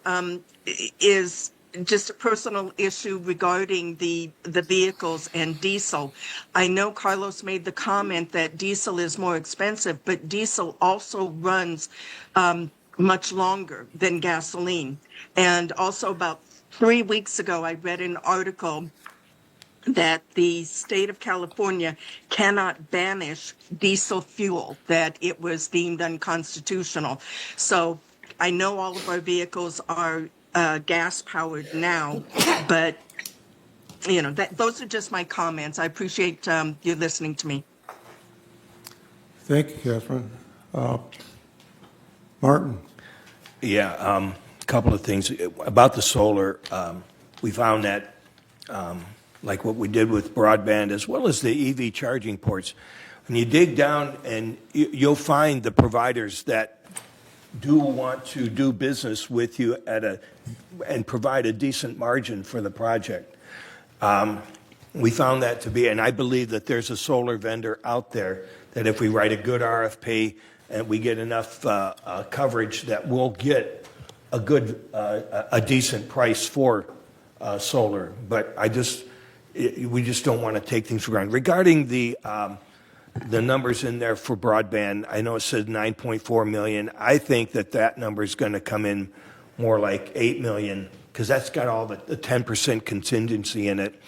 is just a personal issue regarding the vehicles and diesel. I know Carlos made the comment that diesel is more expensive, but diesel also runs much longer than gasoline. And also about 3 weeks ago, I read an article that the state of California cannot banish diesel fuel, that it was deemed unconstitutional. So I know all of our vehicles are gas-powered now, but, those are just my comments. I appreciate you listening to me. Thank you, Catherine. Martin? Yeah, a couple of things. About the solar, we found that, like what we did with broadband, as well as the EV charging ports, when you dig down and you'll find the providers that do want to do business with you and provide a decent margin for the project. We found that to be, and I believe that there's a solar vendor out there that if we write a good RFP and we get enough coverage, that we'll get a decent price for solar. But we just don't want to take things for granted. Regarding the numbers in there for broadband, I know it says 9.4 million. I think that number is going to come in more like 8 million, because that's got all the 10% contingency in it.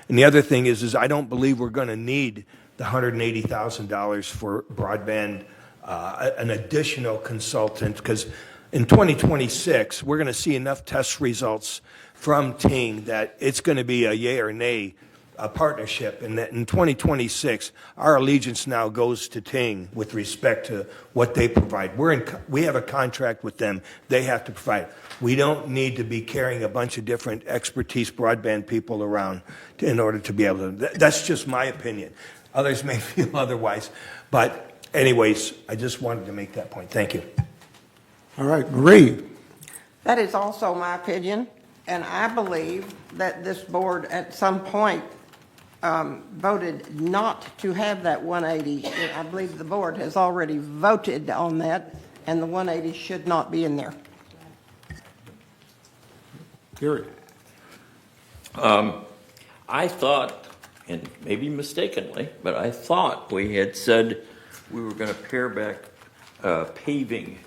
And the other thing is I don't believe we're going to need the $180,000 for broadband, an additional consultant, because in 2026, we're going to see enough test results from Ting that it's going to be a yay or nay partnership, and that in 2026, our allegiance now goes to Ting with respect to what they provide. We have a contract with them. They have to provide. We don't need to be carrying a bunch of different expertise broadband people around in order to be able to. That's just my opinion. Others may feel otherwise. But anyways, I just wanted to make that point. Thank you. All right, Marie? That is also my opinion, and I believe that this board at some point voted not to have that 180. I believe the board has already voted on that, and the 180 should not be in there. Gary? I thought, and maybe mistakenly, but I thought we had said we were going to pare back paving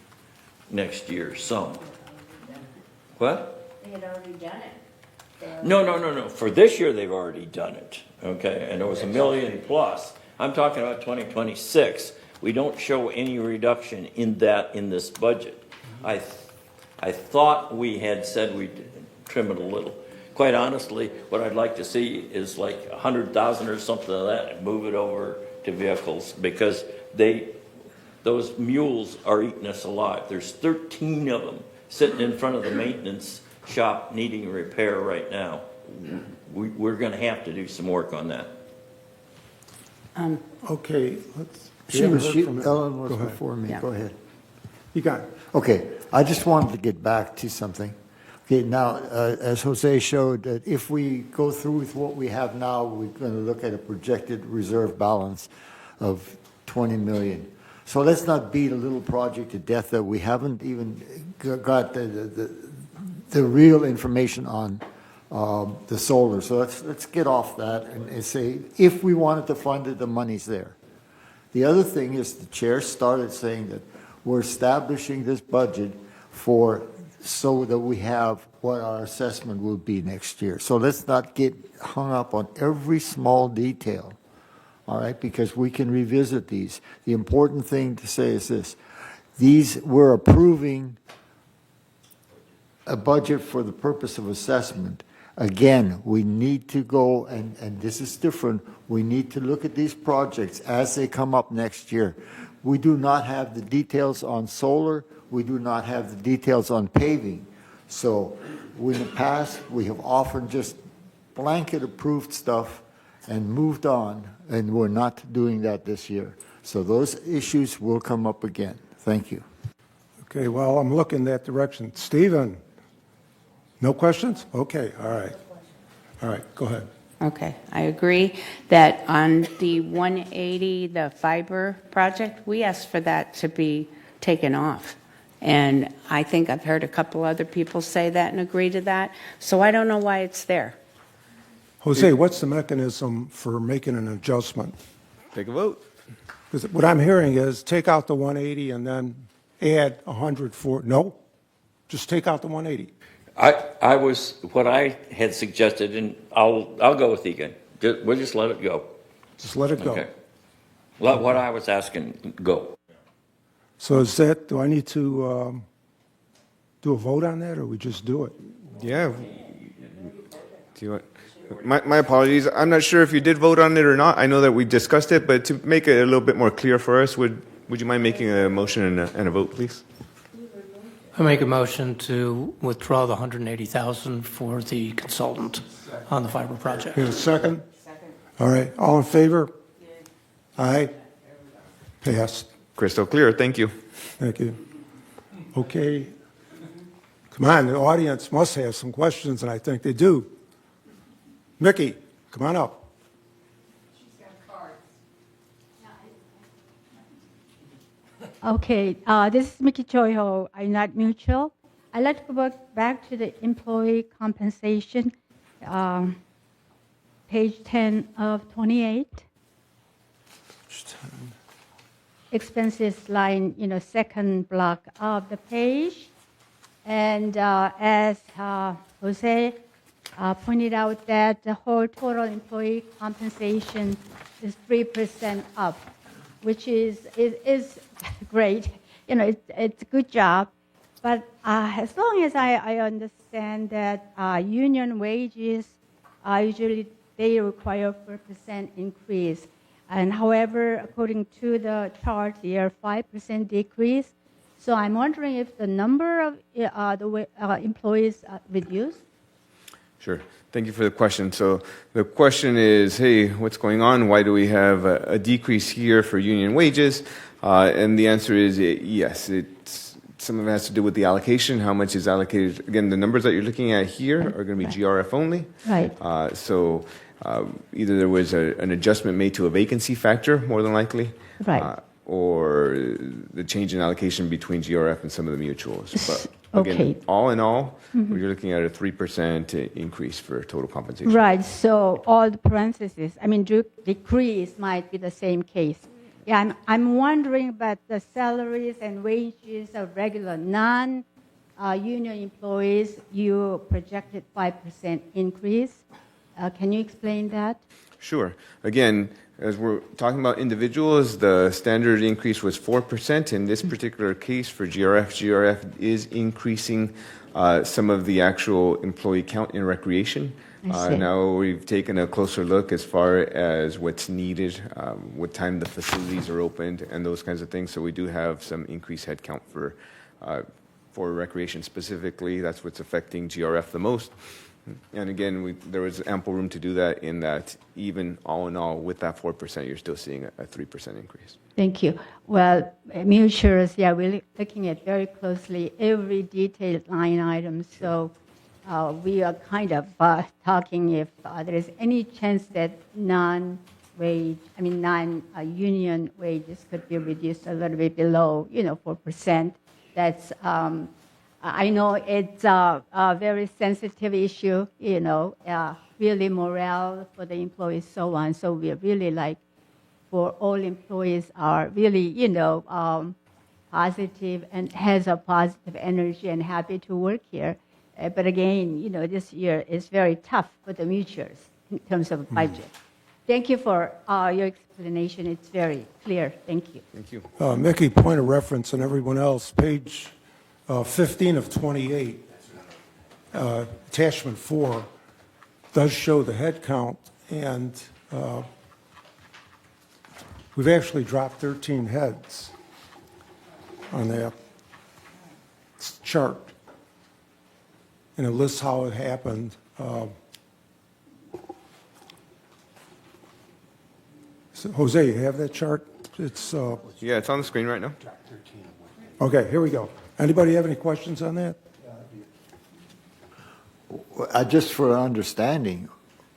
next year some. What? They had already done it. No. For this year, they've already done it, okay? And it was $1 million plus. I'm talking about 2026. We don't show any reduction in that in this budget. I thought we had said we'd trim it a little. Quite honestly, what I'd like to see is like 100,000 or something of that and move it over to vehicles, because those mules are eating us alive. There's 13 of them sitting in front of the maintenance shop needing repair right now. We're going to have to do some work on that. Okay, we haven't heard from- Ellen was Go ahead. before me. Yeah. Go ahead. You got it. Okay, I just wanted to get back to something. Okay, now, as Jose showed, that if we go through with what we have now, we're going to look at a projected reserve balance of 20 million. So let's not beat a little project to death that we haven't even got the real information on the solar. So let's get off that and say, if we wanted to fund it, the money's there. The other thing is the chair started saying that we're establishing this budget so that we have what our assessment will be next year. So let's not get hung up on every small detail, all right, because we can revisit these. The important thing to say is this. We're approving a budget for the purpose of assessment. Again, we need to go, and this is different, we need to look at these projects as they come up next year. We do not have the details on solar. We do not have the details on paving. So in the past, we have often just blanket approved stuff and moved on, and we're not doing that this year. So those issues will come up again. Thank you. Okay, well, I'm looking that direction. Stephen? No questions? Okay, all right. All right, go ahead. Okay, I agree that on the 180, the fiber project, we asked for that to be taken off. And I think I've heard a couple other people say that and agree to that. So I don't know why it's there. Jose, what's the mechanism for making an adjustment? Take a vote. Because what I'm hearing is take out the 180 and then add 100 for, no, just take out the 180. What I had suggested, and I'll go with Egan. We'll just let it go. Just let it go. Okay. Let what I was asking go. So is that, do I need to do a vote on that, or we just do it? Yeah. Do you want? My apologies. I'm not sure if you did vote on it or not. I know that we discussed it, but to make it a little bit more clear for us, would you mind making a motion and a vote, please? I make a motion to withdraw the 180,000 for the consultant on the fiber project. Here, a second? Second. All right, all in favor? Aye. Passed. Crystal clear. Thank you. Thank you. Okay. Come on, the audience must have some questions, and I think they do. Mickey, come on up. Okay, this is Mickey Choiho, United Mutual. I'd like to go back to the employee compensation, page 10 of 28. Expenses line, second block of the page. And as Jose pointed out, that the whole total employee compensation is 3% up, which is great. It's a good job. But as long as I understand that union wages usually they require 4% increase. And however, according to the chart, they are 5% decrease. So I'm wondering if the number of employees reduced. Sure. Thank you for the question. So the question is, hey, what's going on? Why do we have a decrease here for union wages? And the answer is yes. Some of it has to do with the allocation, how much is allocated. Again, the numbers that you're looking at here are going to be GRF only. Right. So either there was an adjustment made to a vacancy factor, more than likely, Right. Or the change in allocation between GRF and some of the mutuals. But again, Okay. all in all, you're looking at a 3% increase for total compensation. Right. So all the parentheses, decrease might be the same case. Yeah, I'm wondering about the salaries and wages of regular non-union employees. You projected 5% increase. Can you explain that? Sure. Again, as we're talking about individuals, the standard increase was 4%. In this particular case for GRF is increasing some of the actual employee count in recreation. I see. Now we've taken a closer look as far as what's needed, what time the facilities are opened, and those kinds of things. So we do have some increased headcount for recreation specifically. That's what's affecting GRF the most. And again, there was ample room to do that in that even all in all, with that 4%, you're still seeing a 3% increase. Thank you. Well, mutuals, yeah, we're looking at very closely every detailed line item. So we are kind of talking if there is any chance that non-union wages could be reduced a little bit below, 4%. That's I know it's a very sensitive issue, really morale for the employees, so on. So we really for all employees are really, positive and has a positive energy and happy to work here. But again, this year is very tough for the mutuals in terms of budget. Thank you for your explanation. It's very clear. Thank you. Thank you. Mickey, point of reference, and everyone else, page 15 of 28, attachment 4, does show the head count, and we've actually dropped 13 heads on that chart. And it lists how it happened. So Jose, you have that chart? It's Yeah, it's on the screen right now. okay, here we go. Anybody have any questions on that? Just for understanding,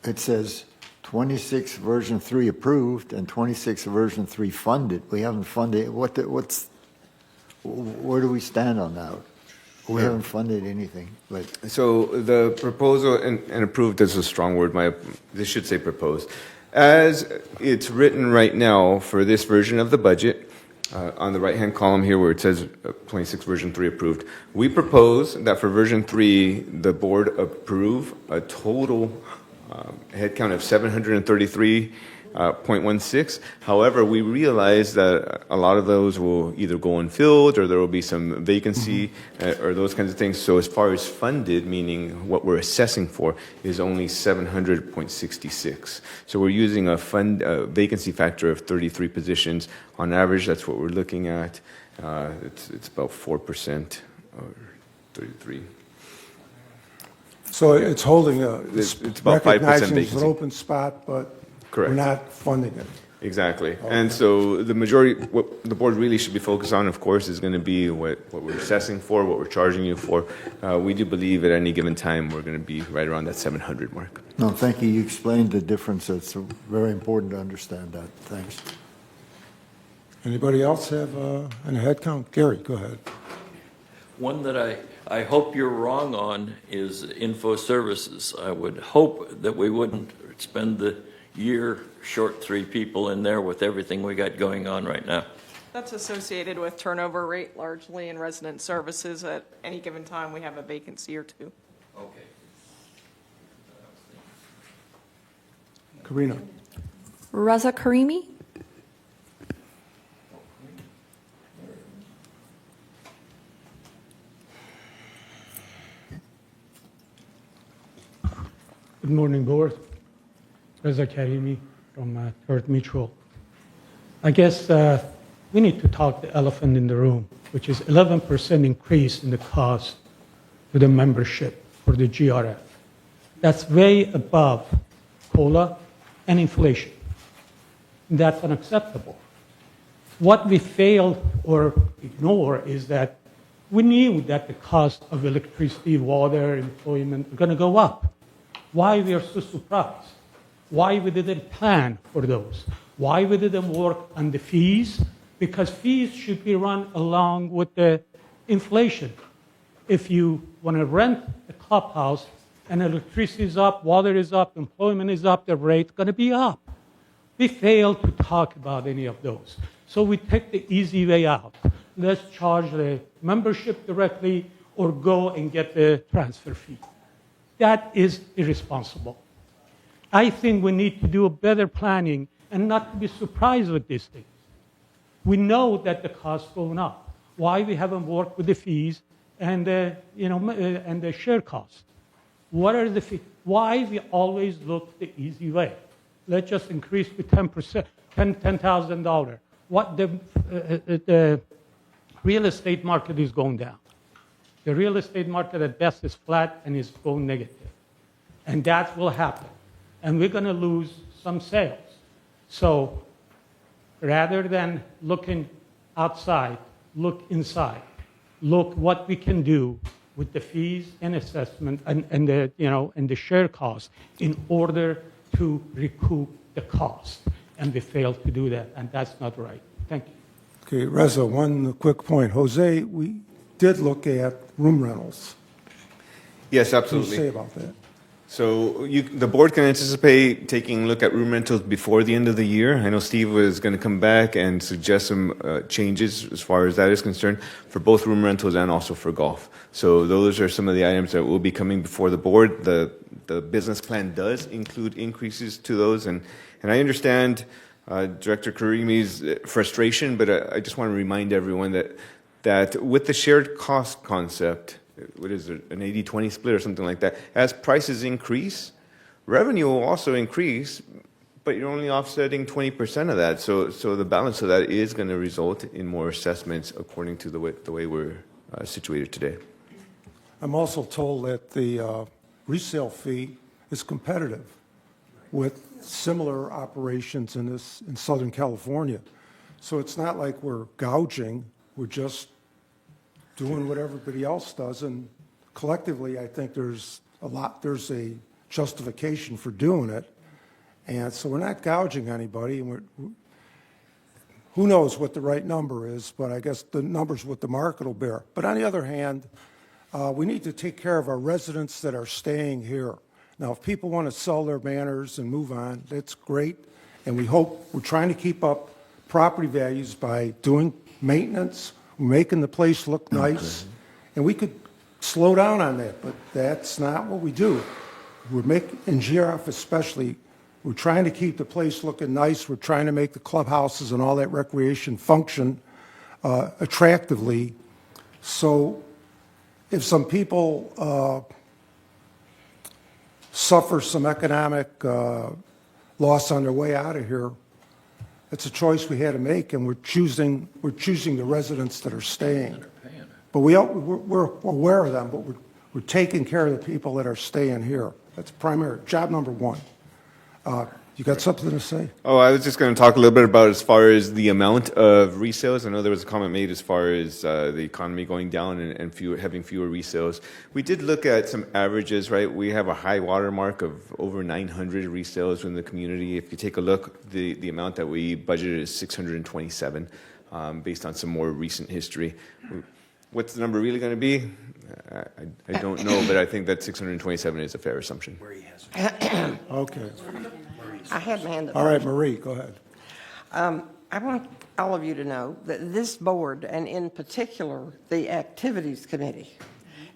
it says 26 version 3 approved and 26 version 3 funded. We haven't funded. Where do we stand on that? We haven't funded anything. But So the proposal, and approved is a strong word, this should say proposed. As it's written right now for this version of the budget, on the right-hand column here where it says 26 version 3 approved, we propose that for version 3, the board approve a total headcount of 733 0.16. However, we realize that a lot of those will either go unfilled or there will be some vacancy or those kinds of things. So as far as funded, meaning what we're assessing for, is only 700.66. So we're using a vacancy factor of 33 positions. On average, that's what we're looking at. It's about 4% or 33. So it's holding It's about 5% recognizing it's an vacancy. open spot, but Correct. we're not funding it. Exactly. And so the majority, what the board really should be focused on, of course, is going to be what we're assessing for, what we're charging you for. We do believe at any given time we're going to be right around that 700 mark. No, thank you. You explained the difference. It's very important to understand that. Thanks. Anybody else have an head count? Gary, go ahead. One that I hope you're wrong on is info services. I would hope that we wouldn't spend the year short 3 people in there with everything we got going on right now. That's associated with turnover rate largely in resident services. At any given time, we have a vacancy or 2. Okay. Karina. Reza Karimi? Good morning, Board. Reza Karimi from Third Mutual. I guess we need to talk the elephant in the room, which is 11% increase in the cost to the membership for the GRF. That's way above COLA and inflation. That's unacceptable. What we fail or ignore is that we knew that the cost of electricity, water, employment are going to go up. Why we are so surprised? Why we didn't plan for those? Why we didn't work on the fees? Because fees should be run along with the inflation. If you want to rent a clubhouse and electricity is up, water is up, employment is up, the rate's going to be up. We fail to talk about any of those. So we take the easy way out. Let's charge the membership directly or go and get the transfer fee. That is irresponsible. I think we need to do a better planning and not to be surprised with these things. We know that the costs going up. Why we haven't worked with the fees and and the share costs? What are the fees? Why we always look the easy way? Let's just increase to 10%, $10,000. What the real estate market is going down. The real estate market at best is flat and is going negative. And that will happen. And we're going to lose some sales. So rather than looking outside, look inside. Look what we can do with the fees and assessment and the share cost in order to recoup the cost. And we failed to do that, and that's not right. Thank you. Okay, Reza, one quick point. Jose, we did look at room rentals. Yes, What can you absolutely. say about that? So the board can anticipate taking a look at room rentals before the end of the year. I know Steve was going to come back and suggest some changes as far as that is concerned for both room rentals and also for golf. So those are some of the items that will be coming before the board. The business plan does include increases to those, and I understand Director Karimi's frustration, but I just want to remind everyone that with the shared cost concept, what is it, an 80-20 split or something like that, as prices increase, revenue will also increase, but you're only offsetting 20% of that. So the balance of that is going to result in more assessments according to the way we're situated today. I'm also told that the resale fee is competitive with similar operations in Southern California. So it's not like we're gouging, we're just doing what everybody else does, and collectively I think there's a justification for doing it, and so we're not gouging anybody, and who knows what the right number is, but I guess the number's what the market will bear. But on the other hand, we need to take care of our residents that are staying here. Now, if people want to sell their manors and move on, that's great, and we're trying to keep up property values by doing maintenance, making the place look nice, and we could slow down on that, but that's not what we do. In GRF especially, We're trying to keep the place looking nice. We're trying to make the clubhouses and all that recreation function attractively. So if some people suffer some economic loss on their way out of here, it's a choice we had to make, and we're choosing the residents that are staying. But we're aware of them, but we're taking care of the people that are staying here. That's primary, job number one. You got something to say? Oh, I was just going to talk a little bit about as far as the amount of resales. I know there was a comment made as far as the economy going down and having fewer resales. We did look at some averages, right? We have a high water mark of over 900 resales in the community. If you take a look, the amount that we budgeted is 627, based on some more recent history. What's the number really going to be? I don't know, but I think that 627 is a fair assumption. Okay. I had my hand up. All right, Marie, go ahead. I want all of you to know that this board, and in particular, the Activities Committee,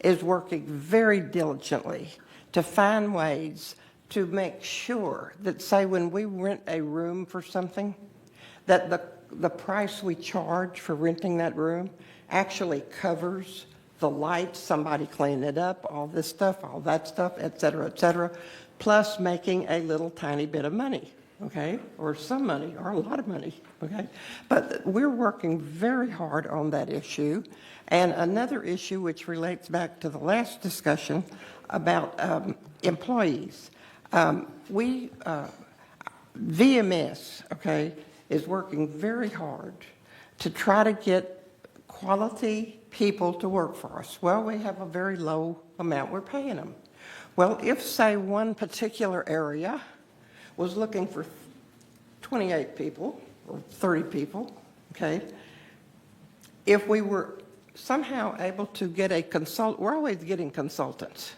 is working very diligently to find ways to make sure that, say, when we rent a room for something, that the price we charge for renting that room actually covers the lights, somebody cleaning it up, all this stuff, all that stuff, et cetera, plus making a little tiny bit of money, okay? Or some money, or a lot of money, okay? But we're working very hard on that issue. And another issue which relates back to the last discussion about employees. VMS, okay, is working very hard to try to get quality people to work for us. Well, we have a very low amount we're paying them. Well, if, say, one particular area was looking for 28 people or 30 people, okay, if we were somehow able to get a consultant, we're always getting consultants.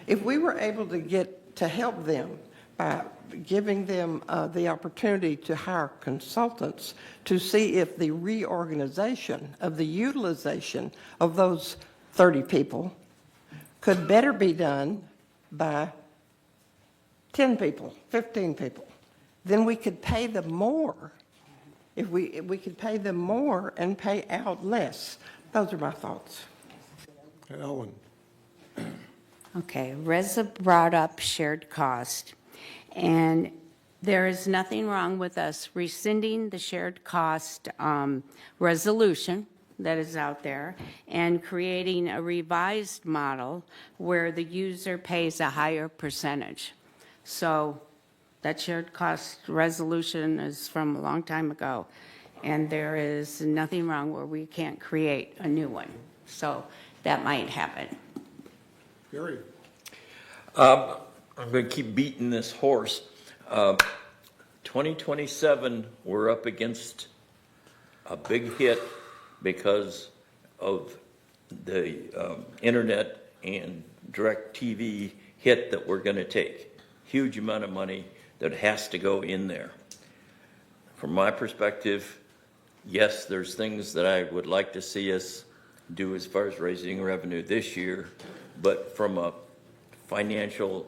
If we were able to help them by giving them the opportunity to hire consultants to see if the reorganization of the utilization of those 30 people could better be done by 10 people, 15 people, then we could pay them more. If we could pay them more and pay out less. Those are my thoughts. Ellen. Okay, Reza brought up shared cost, and there is nothing wrong with us rescinding the shared cost resolution that is out there and creating a revised model where the user pays a higher percentage. So that shared cost resolution is from a long time ago, and there is nothing wrong where we can't create a new one. So that might happen. Gary. I'm going to keep beating this horse. 2027, we're up against a big hit because of the internet and direct TV hit that we're going to take. Huge amount of money that has to go in there. From my perspective, yes, there's things that I would like to see us do as far as raising revenue this year, but from a financial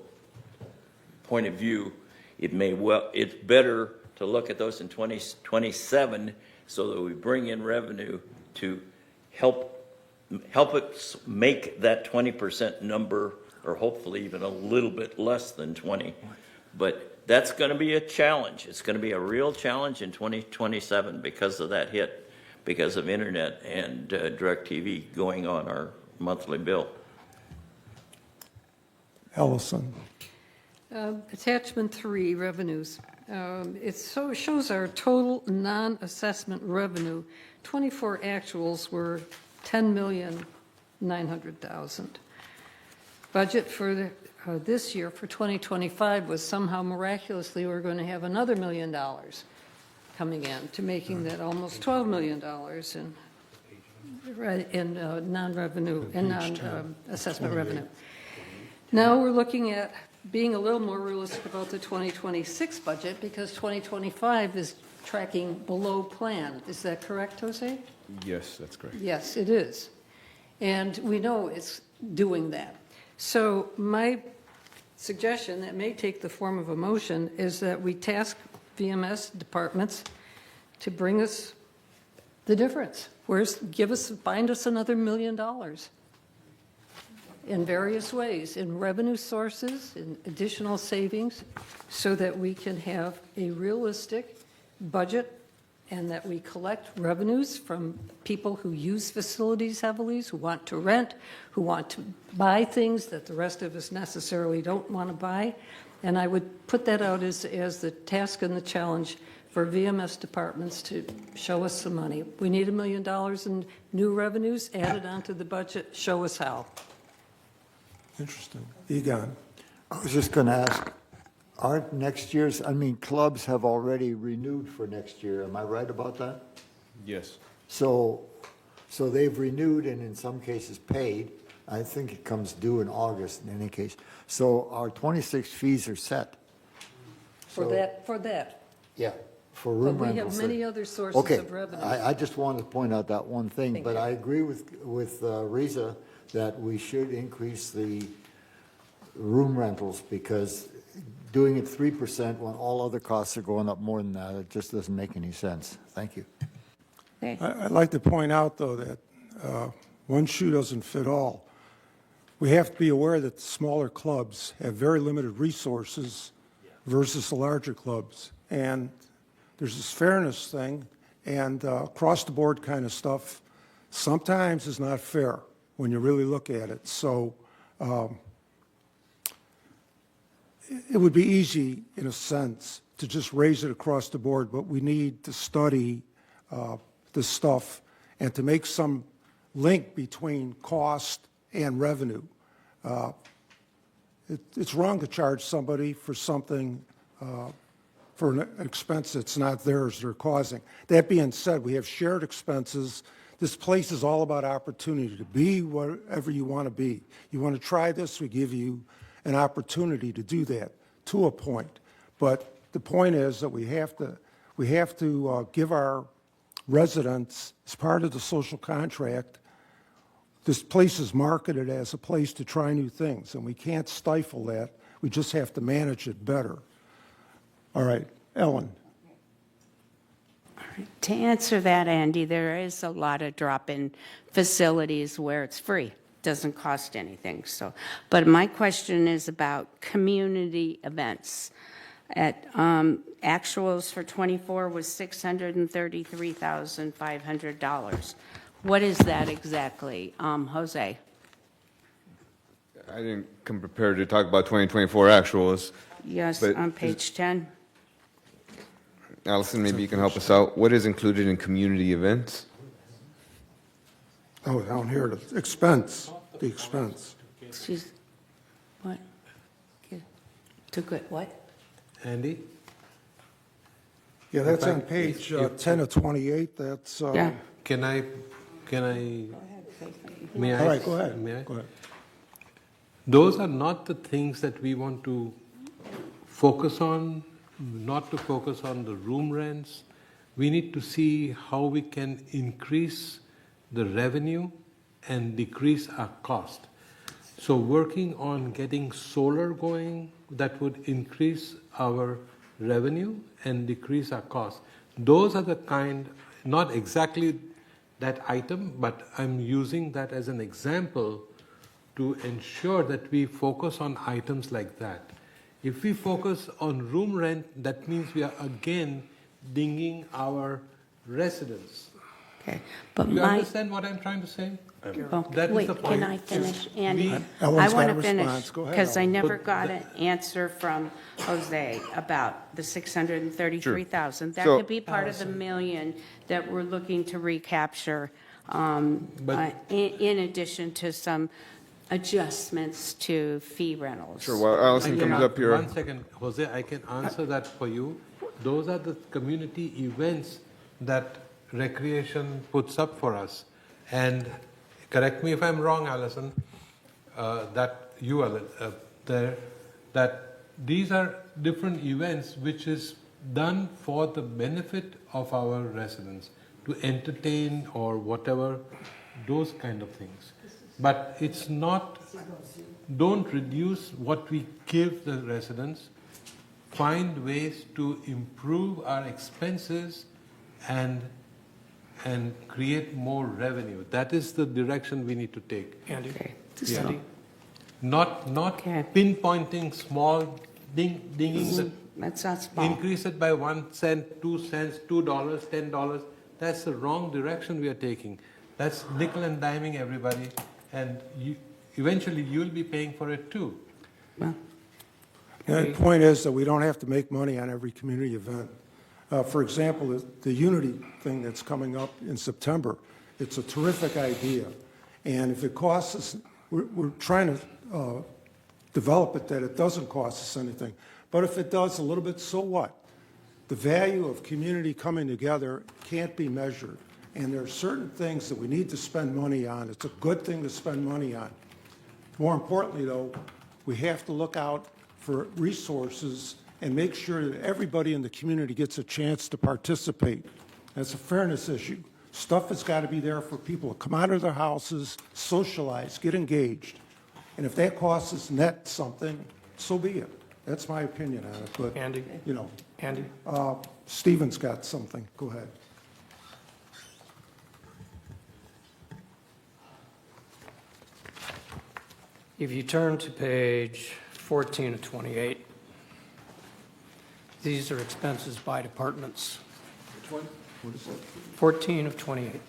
point of view, it's better to look at those in 2027 so that we bring in revenue to help it make that 20% number, or hopefully even a little bit less than 20. But that's going to be a challenge. It's going to be a real challenge in 2027 because of that hit, because of internet and direct TV going on our monthly bill. Ellison. Attachment 3, revenues. It shows our total non-assessment revenue. 24 actuals were $10,900,000. Budget for this year, for 2025, was somehow miraculously we're going to have another $1 million coming in, to making that almost $12 million in non-revenue and non-assessment revenue. Now we're looking at being a little more realistic about the 2026 budget, because 2025 is tracking below plan. Is that correct, Jose? Yes, that's correct. Yes, it is. And we know it's doing that. So my suggestion that may take the form of a motion is that we task VMS departments to bring us the difference. Find us another $1 million in various ways, in revenue sources, in additional savings, so that we can have a realistic budget and that we collect revenues from people who use facilities heavily, who want to rent, who want to buy things that the rest of us necessarily don't want to buy. And I would put that out as the task and the challenge for VMS departments to show us some money. We need $1 million in new revenues added onto the budget. Show us how. Interesting. Egon? I was just going to ask, aren't next year's, clubs have already renewed for next year. Am I right about that? Yes. So they've renewed and in some cases paid. I think it comes due in August in any case. So our 26 fees are set. For that. Yeah, for room But we rentals. have many other sources of revenue. Okay, I just wanted to point out that one thing, but I agree with Riza that we should increase the room rentals because doing it 3% when all other costs are going up more than that, it just doesn't make any sense. Thank you. I'd like to point out, though, that one shoe doesn't fit all. We have to be aware that the smaller clubs have very limited resources versus the larger clubs. And there's this fairness thing, and across-the-board kind of stuff sometimes is not fair when you really look at it. So it would be easy, in a sense, to just raise it across the board, but we need to study this stuff and to make some link between cost and revenue. It's wrong to charge somebody for something, for an expense that's not theirs they're causing. That being said, we have shared expenses. This place is all about opportunity to be whatever you want to be. You want to try this, we give you an opportunity to do that to a point. But the point is that we have to give our residents, as part of the social contract, this place is marketed as a place to try new things, and we can't stifle that. We just have to manage it better. All right, Ellen. To answer that, Andy, there is a lot of drop-in facilities where it's free, doesn't cost anything. So, but my question is about community events. At actuals for '24 was $633,500. What is that exactly, Jose? I didn't come prepared to talk about 2024 actuals. Yes, but on page 10. Allison, maybe you can help us out. What is included in community events? Oh, down here, the expense. Excuse, what? To good, what? Andy? Yeah, that's on page 10 of 28. That's. Yeah. Can I, may I? All right, go ahead. May I? Go ahead. Those are not the things that we want to focus on, not to focus on the room rents. We need to see how we can increase the revenue and decrease our cost. So working on getting solar going, that would increase our revenue and decrease our cost. Those are the kind, not exactly that item, but I'm using that as an example to ensure that we focus on items like that. If we focus on room rent, that means we are again dinging our residents. Okay, but You my. understand what I'm trying to say? Oh, That is wait, the can point. I finish, Andy? Ellen's I want got to a finish, response. Go ahead, because I Ellen. never got an answer from Jose about the $633,000. That So- could be part of the million that we're looking to recapture, in addition to some adjustments to fee rentals. Sure, while Allison comes up here. 1 second, Jose, I can answer that for you. Those are the community events that recreation puts up for us. And correct me if I'm wrong, Allison, that these are different events which is done for the benefit of our residents, to entertain or whatever, those kind of things. But it's not, don't reduce what we give the residents. Find ways to improve our expenses and create more revenue. That is the direction we need to take. Andy? Yeah. Andy? Not pinpointing small dingings that That's not small. increase it by 1 cent, 2 cents, $2, $10. That's the wrong direction we are taking. That's nickel and diming everybody, and eventually you'll be paying for it too. The point is that we don't have to make money on every community event. For example, the Unity thing that's coming up in September, it's a terrific idea. And if it costs us, we're trying to develop it that it doesn't cost us anything. But if it does a little bit, so what? The value of community coming together can't be measured. And there are certain things that we need to spend money on. It's a good thing to spend money on. More importantly, though, we have to look out for resources and make sure that everybody in the community gets a chance to participate. That's a fairness issue. Stuff has got to be there for people to come out of their houses, socialize, get engaged. And if that costs us net something, so be it. That's my opinion on it. But, Andy? you know, Andy? Stephen's got something. Go ahead. If you turn to page 14 of 28, these are expenses by departments. Which one? What is that? 14 of 28.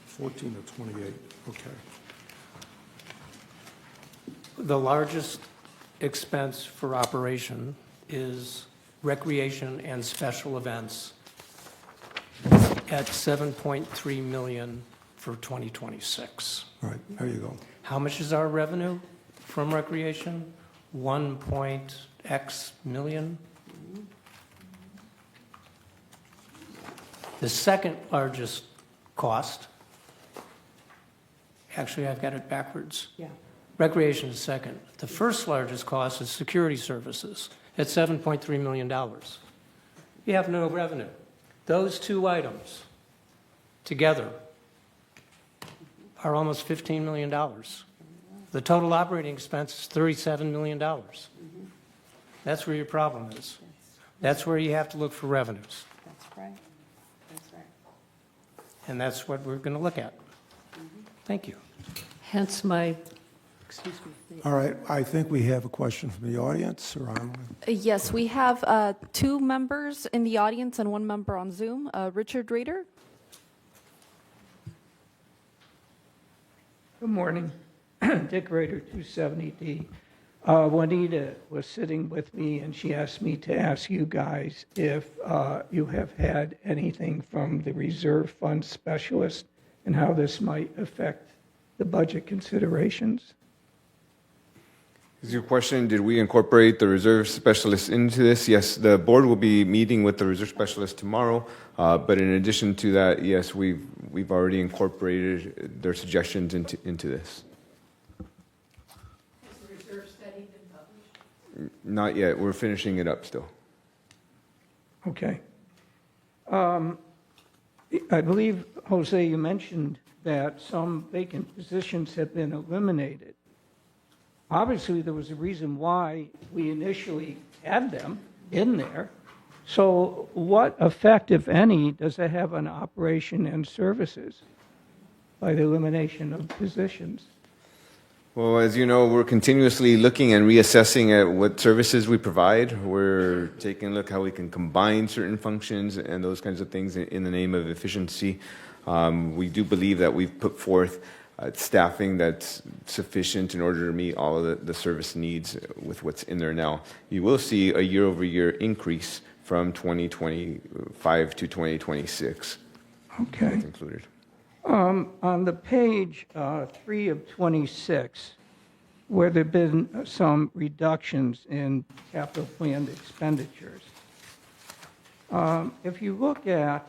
14 to 28, okay. The largest expense for operation is recreation and special events at $7.3 million for 2026. All right, there you go. How much is our revenue from recreation? 1.x million. The second largest cost, actually I've got it backwards. Yeah. Recreation is second. The first largest cost is security services at $7.3 million. You have no revenue. Those two items together are almost $15 million. The total operating expense is $37 million. That's where your problem is. That's where you have to look for revenues. That's right. That's right. And that's what we're going to look at. Thank you. Hence my, excuse me. All right, I think we have a question from the audience or online. Yes, we have 2 members in the audience and 1 member on Zoom. Richard Rader. Good morning. Dick Rader, 270D. Juanita was sitting with me, and she asked me to ask you guys if you have had anything from the reserve fund specialist and how this might affect the budget considerations. Is your question, did we incorporate the reserve specialist into this? Yes, the board will be meeting with the reserve specialist tomorrow, but in addition to that, yes, we've already incorporated their suggestions into this. Has the reserve study been published? Not yet. We're finishing it up still. Okay. I believe, Jose, you mentioned that some vacant positions have been eliminated. Obviously, there was a reason why we initially had them in there. So what effect, if any, does it have on operation and services by the elimination of positions? Well, as you know, we're continuously looking and reassessing at what services we provide. We're taking a look how we can combine certain functions and those kinds of things in the name of efficiency. We do believe that we've put forth staffing that's sufficient in order to meet all of the service needs with what's in there now. You will see a year-over-year increase from 2025 to 2026. Okay. That's included. On the page 3 of 26, where there have been some reductions in capital planned expenditures, if you look at,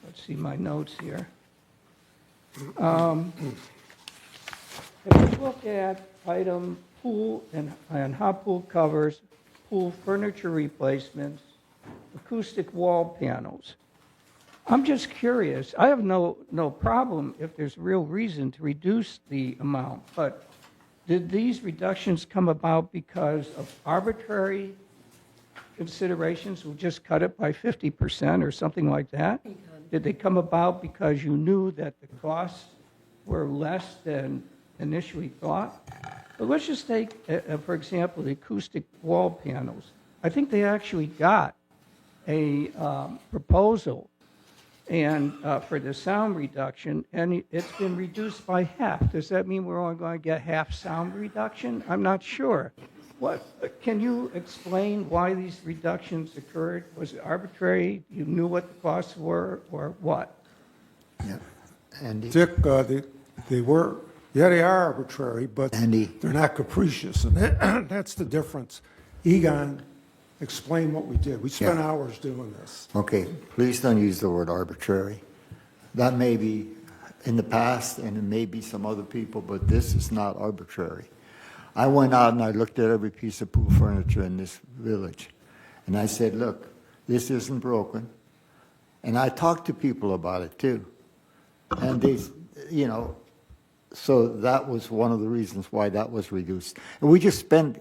let's see my notes here. If you look at item pool and hot pool covers, pool furniture replacements, acoustic wall panels, I'm just curious. I have no problem if there's real reason to reduce the amount, but did these reductions come about because of arbitrary considerations? We'll just cut it by 50% or something like that? Did they come about because you knew that the costs were less than initially thought? But let's just take, for example, the acoustic wall panels. I think they actually got a proposal and for the sound reduction, and it's been reduced by half. Does that mean we're only going to get half sound reduction? I'm not sure. Can you explain why these reductions occurred? Was it arbitrary? You knew what the costs were, or what? Yeah. Andy? Dick, they were, yeah, they are arbitrary, but Andy? they're not capricious, and that's the difference. Egon explained what we did. We spent hours doing this. Okay, please don't use the word arbitrary. That may be in the past, and it may be some other people, but this is not arbitrary. I went out and I looked at every piece of pool furniture in this village, and I said, look, this isn't broken. And I talked to people about it too. And they, you know, so that was one of the reasons why that was reduced. And we just spent,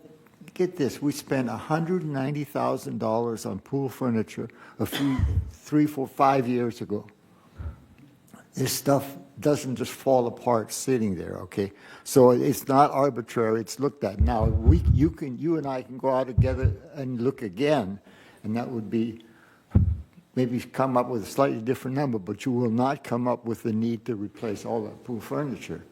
get this, we spent $190,000 on pool furniture a few, 3, 4, 5 years ago. This stuff doesn't just fall apart sitting there, okay? So it's not arbitrary, it's looked at. Now, you and I can go out together and look again, and that would be maybe come up with a slightly different number, but you will not come up with the need to replace all that pool furniture.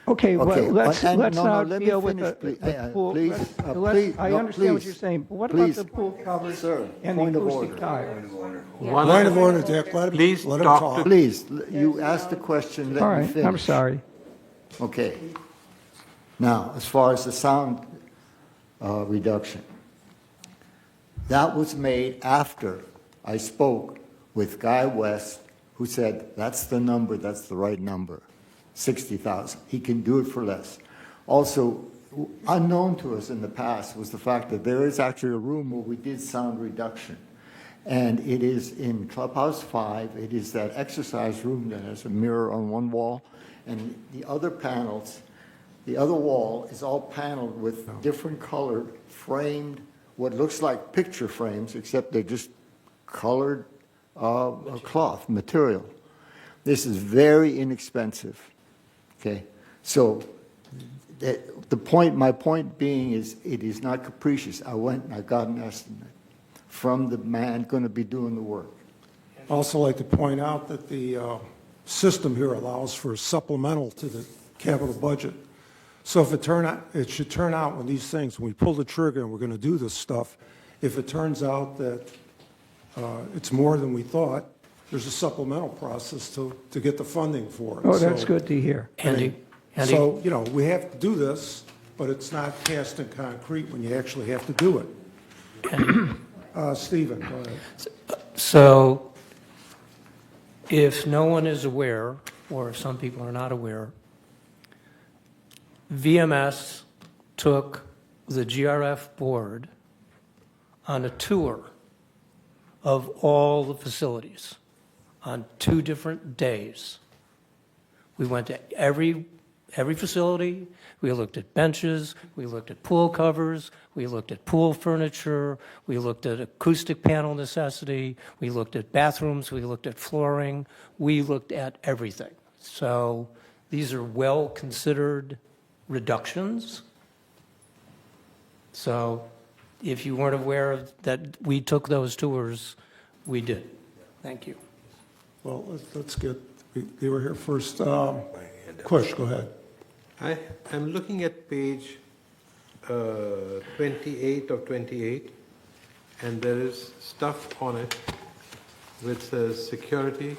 Okay, well, let's not let me deal with finish, the pool. please, I understand what you're saying, but what about the pool covers Sir, and the point of acoustic order. tile? Point of order, Dick, let him talk. Please, you asked the question, All let me right, finish. I'm sorry. Okay. Now, as far as the sound reduction, that was made after I spoke with Guy West, who said, that's the number, that's the right number, 60,000. He can do it for less. Also, unknown to us in the past was the fact that there is actually a room where we did sound reduction. And it is in Clubhouse 5. It is that exercise room that has a mirror on one wall. And the other panels, the other wall is all paneled with different colored, framed, what looks like picture frames, except they're just colored cloth material. This is very inexpensive, okay? So my point being is it is not capricious. I went and I got an estimate from the man going to be doing the work. Also like to point out that the system here allows for supplemental to the capital budget. So if it should turn out when these things, when we pull the trigger and we're going to do this stuff, if it turns out that it's more than we thought, there's a supplemental process to get the funding for it. Oh, that's good to hear. Andy? So, you know, we have to do this, but it's not cast in concrete when you actually have to do it. Stephen, go ahead. So if no one is aware, or if some people are not aware, VMS took the GRF board on a tour of all the facilities on 2 different days. We went to every facility. We looked at benches. We looked at pool covers. We looked at pool furniture. We looked at acoustic panel necessity. We looked at bathrooms. We looked at flooring. We looked at everything. So these are well-considered reductions. So if you weren't aware of that we took those tours, we did. Thank you. Well, let's get, they were here first. Kush, go ahead. I'm looking at page 28 of 28, and there is stuff on it which says security,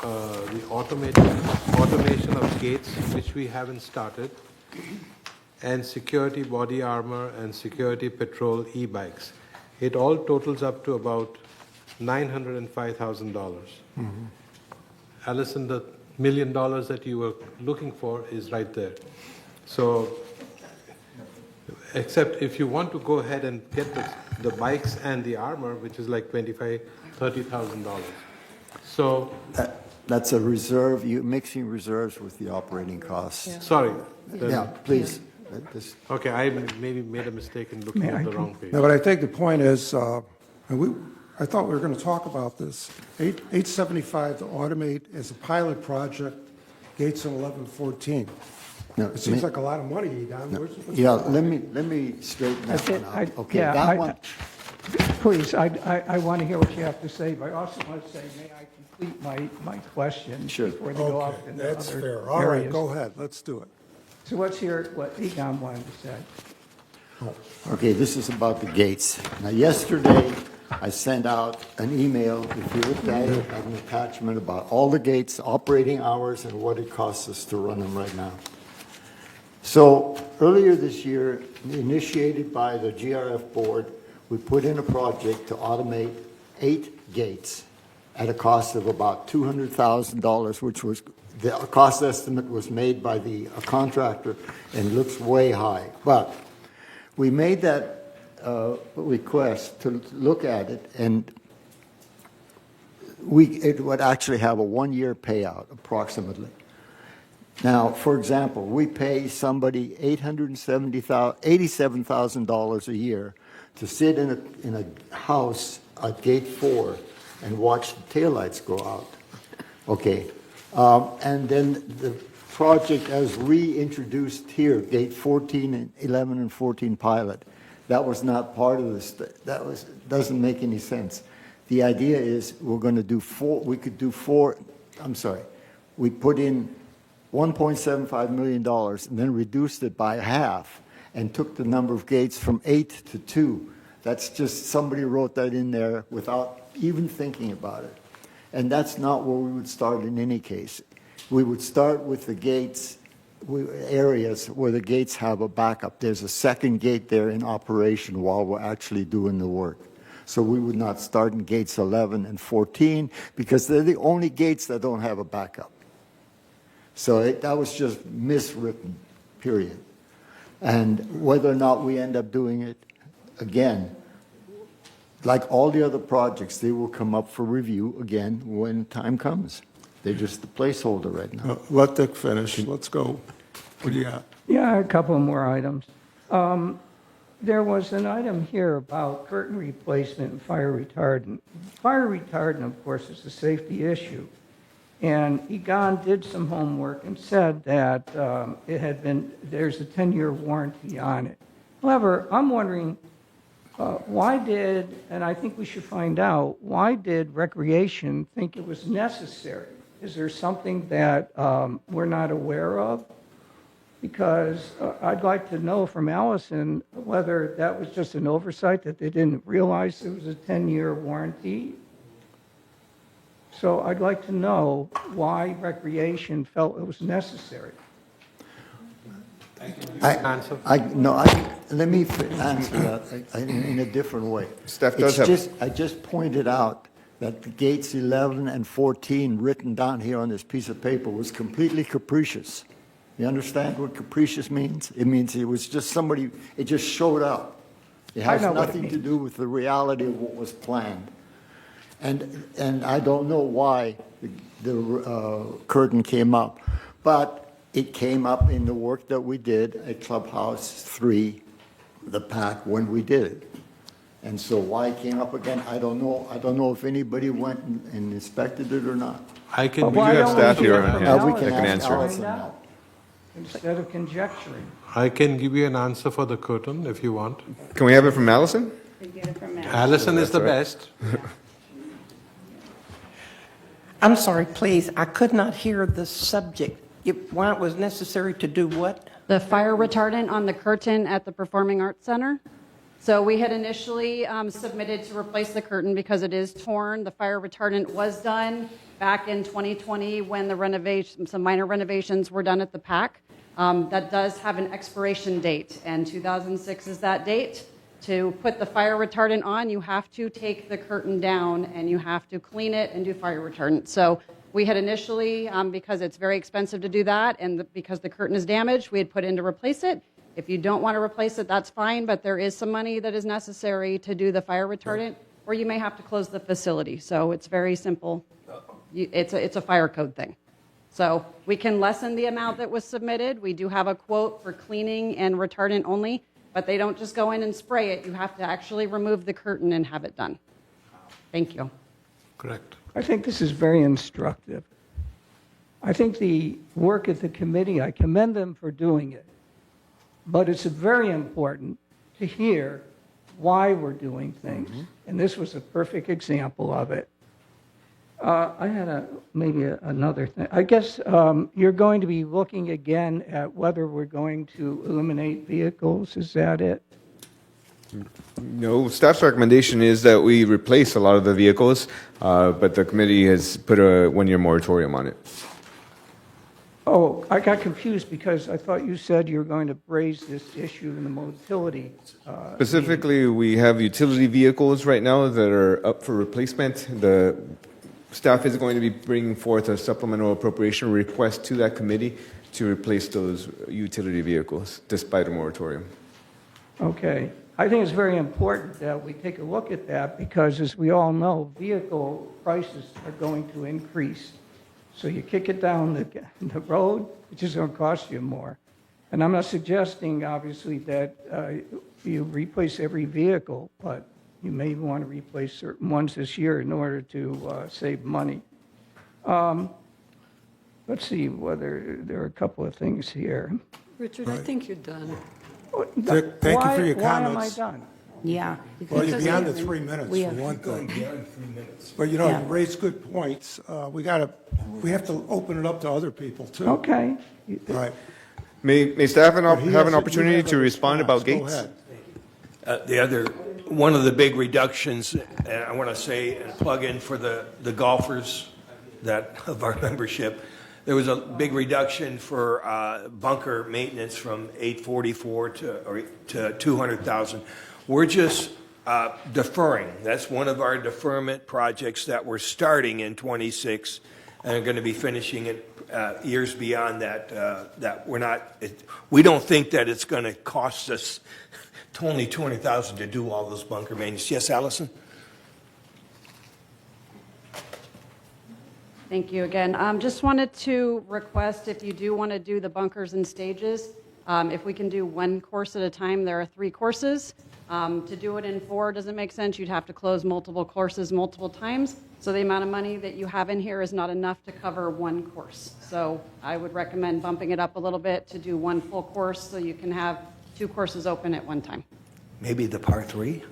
the automation of gates, which we haven't started, and security body armor and security patrol e-bikes. It all totals up to about $905,000. Allison, the $1 million that you were looking for is right there. So, except if you want to go ahead and get the bikes and the armor, which is like $25,000, $30,000. So, That's a reserve, you're mixing reserves with the operating costs. sorry. Yeah, please. This- Okay, I maybe made a mistake in looking at the wrong page. No, but I think the point is, I thought we were going to talk about this. 875 to automate as a pilot project, gates in 1114. No, It seems like a lot of money, Egon. Where's- Yeah, let me straighten that one out. Okay, yeah, that one, Please, I want to hear what you have to say, but I also want to say, may I complete my question Sure. before they go off Okay, into that's other fair. All right, areas? go ahead, let's do it. So let's hear what Egon wanted to say. okay, this is about the gates. Now, yesterday, I sent out an email, if you looked at it, an attachment about all the gates, operating hours, and what it costs us to run them right now. So earlier this year, initiated by the GRF board, we put in a project to automate 8 gates at a cost of about $200,000, which was, the cost estimate was made by the contractor and looks way high. But we made that request to look at it, and it would actually have a 1-year payout, approximately. Now, for example, we pay somebody $87,000 a year to sit in a house at gate 4 and watch the taillights go out. Okay. And then the project as reintroduced here, gate 14 and 11 and 14 pilot, that was not part of this. Doesn't make any sense. The idea is we're going to do 4, we could do 4, I'm sorry, we put in $1.75 million and then reduced it by half and took the number of gates from 8 to 2. That's just, somebody wrote that in there without even thinking about it. And that's not where we would start in any case. We would start with the gates, areas where the gates have a backup. There's a second gate there in operation while we're actually doing the work. So we would not start in gates 11 and 14 because they're the only gates that don't have a backup. So that was just miswritten, period. And whether or not we end up doing it, again, like all the other projects, they will come up for review again when time comes. They're just the placeholder right now. Let Dick finish, let's go. What do you got? Yeah, a couple more items. There was an item here about curtain replacement and fire retardant. Fire retardant, of course, is a safety issue. And Egon did some homework and said that there's a 10-year warranty on it. However, I'm wondering, why did, and I think we should find out, why did Recreation think it was necessary? Is there something that we're not aware of? Because I'd like to know from Allison whether that was just an oversight, that they didn't realize it was a 10-year warranty. So I'd like to know why Recreation felt it was necessary. Let me answer that in a different way. Staff does have- I just pointed out that the gates 11 and 14 written down here on this piece of paper was completely capricious. You understand what capricious means? It means it was just somebody, it just showed up. It has nothing to do with the reality of what was planned. And I don't know why the curtain came up, but it came up in the work that we did at Clubhouse 3, the PAC, when we did it. And so why it came up again, I don't know. I don't know if anybody went and inspected it or not. I can We do have staff here We that can answer. Allison now. Instead of conjecturing. I can give you an answer for the curtain if you want. Can we have it from Allison? Allison is the best. I'm sorry, please, I could not hear the subject. Why it was necessary to do what? The fire retardant on the curtain at the Performing Arts Center. So we had initially submitted to replace the curtain because it is torn. The fire retardant was done back in 2020 when the renovation, some minor renovations were done at the PAC. That does have an expiration date, and 2006 is that date. To put the fire retardant on, you have to take the curtain down and you have to clean it and do fire retardant. So we had initially, because it's very expensive to do that and because the curtain is damaged, we had put in to replace it. If you don't want to replace it, that's fine, but there is some money that is necessary to do the fire retardant, or you may have to close the facility. So it's very simple. It's a fire code thing. So we can lessen the amount that was submitted. We do have a quote for cleaning and retardant only, but they don't just go in and spray it. You have to actually remove the curtain and have it done. Thank you. Correct. I think this is very instructive. I think the work at the committee, I commend them for doing it. But it's very important to hear why we're doing things. And this was a perfect example of it. I had maybe another thing. I guess you're going to be looking again at whether we're going to eliminate vehicles. Is that it? No, staff's recommendation is that we replace a lot of the vehicles, but the committee has put a one-year moratorium on it. Oh, I got confused because I thought you said you were going to raise this issue in the mobility. Specifically, we have utility vehicles right now that are up for replacement. The staff is going to be bringing forth a supplemental appropriation request to that committee to replace those utility vehicles, despite a moratorium. Okay. I think it's very important that we take a look at that because, as we all know, vehicle prices are going to increase. So you kick it down the road, it's just going to cost you more. And I'm not suggesting, obviously, that you replace every vehicle, but you may want to replace certain ones this year in order to save money. Let's see whether there are a couple of things here. Richard, I think you're done. Thank you for your Why am I comments. done? Yeah. Well, you're because beyond the we- 3 minutes we for have- one thing. 3 minutes. But you Yeah. raise good points. We have to open it up to other people too. Okay. Right. May staff have But he an has a- opportunity you have to a respond about response. Go gates? ahead. One of the big reductions, and I want to say and plug in for the golfers that of our membership, there was a big reduction for bunker maintenance from 844 to 200,000. We're just deferring. That's one of our deferment projects that we're starting in 26 and are going to be finishing it years beyond that. We don't think that it's going to cost us only 200,000 to do all those bunker maintenance. Yes, Allison? Thank you again. Just wanted to request, if you do want to do the bunkers in stages, if we can do one course at a time. There are 3 courses. To do it in 4 doesn't make sense. You'd have to close multiple courses multiple times. So the amount of money that you have in here is not enough to cover one course. So I would recommend bumping it up a little bit to do one full course so you can have 2 courses open at one time. Maybe the par 3?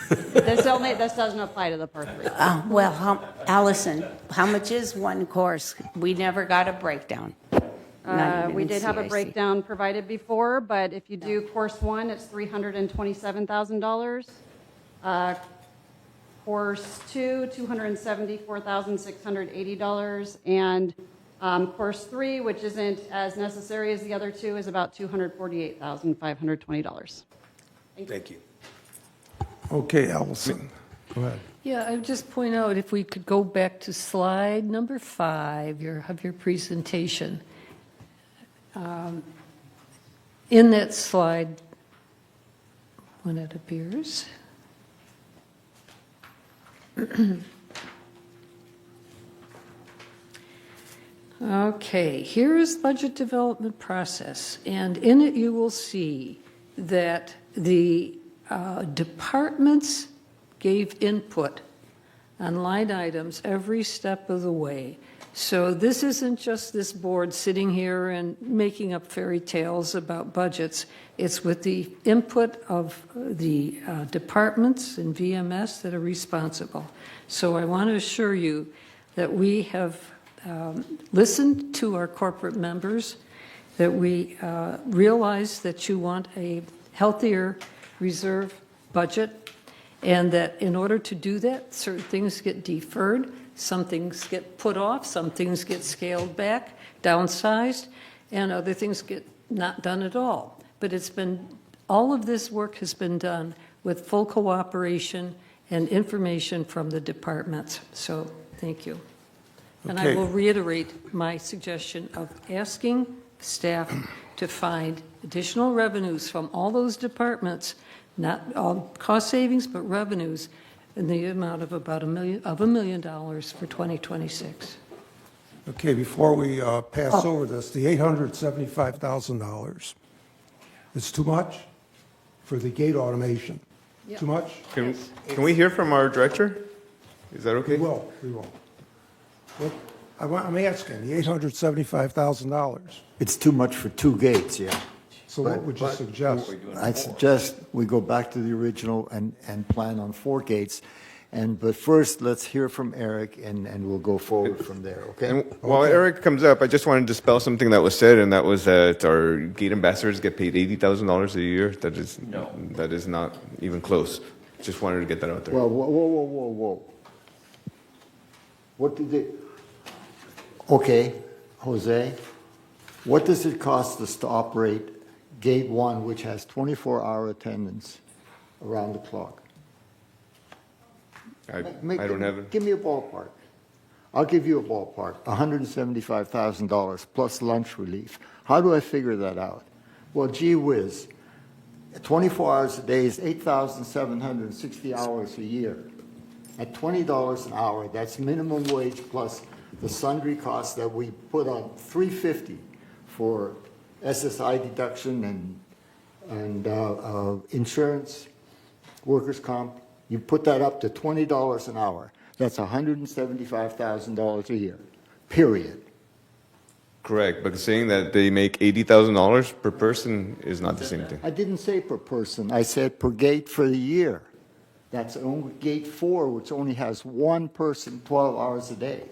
This doesn't apply to the par 3. Allison, how much is one course? We never got a breakdown. Not even We in did have a CIC. breakdown provided before, but if you do course 1, it's $327,000. Course 2, $274,680. And course 3, which isn't as necessary as the other 2, is about $248,520. Thank you. Okay, Allison, go ahead. Yeah, I would just point out, if we could go back to slide number 5 of your presentation. In that slide, when it appears. Okay, here is budget development process, and in it you will see that the departments gave input on line items every step of the way. So this isn't just this board sitting here and making up fairy tales about budgets. It's with the input of the departments and VMS that are responsible. So I want to assure you that we have listened to our corporate members, that we realize that you want a healthier reserve budget, and that in order to do that, certain things get deferred, some things get put off, some things get scaled back, downsized, and other things get not done at all. But all of this work has been done with full cooperation and information from the departments. So thank you. And I Okay. will reiterate my suggestion of asking staff to find additional revenues from all those departments, not all cost savings, but revenues, in the amount of about $1 million for 2026. Okay, before we pass over this, the $875,000, it's too much for the gate automation? Too much? Can we hear from our director? Is that okay? We will. What, I'm asking, the $875,000, It's too much for 2 gates, yeah. so what would you suggest? I suggest we go back to the original and plan on 4 gates. But first, let's hear from Eric, and we'll go forward from there, okay? And while Eric comes up, I just wanted to dispel something that was said, and that was that our gate ambassadors get paid $80,000 a year. That is not even close. Just wanted to get that out there. Well, whoa. What did they, okay, Jose, what does it cost us to operate Gate 1, which has 24-hour attendance around the clock? I don't have it. Give me a ballpark. I'll give you a ballpark, $175,000 plus lunch relief. How do I figure that out? Well, gee whiz, 24 hours a day is 8,760 hours a year. At $20 an hour, that's minimum wage plus the sundry costs that we put on, $350 for SSI deduction and insurance, workers' comp. You put that up to $20 an hour. That's $175,000 a year, period. Correct, but saying that they make $80,000 per person is not the same thing. I didn't say per person. I said per gate for the year. That's only gate 4, which only has 1 person 12 hours a day.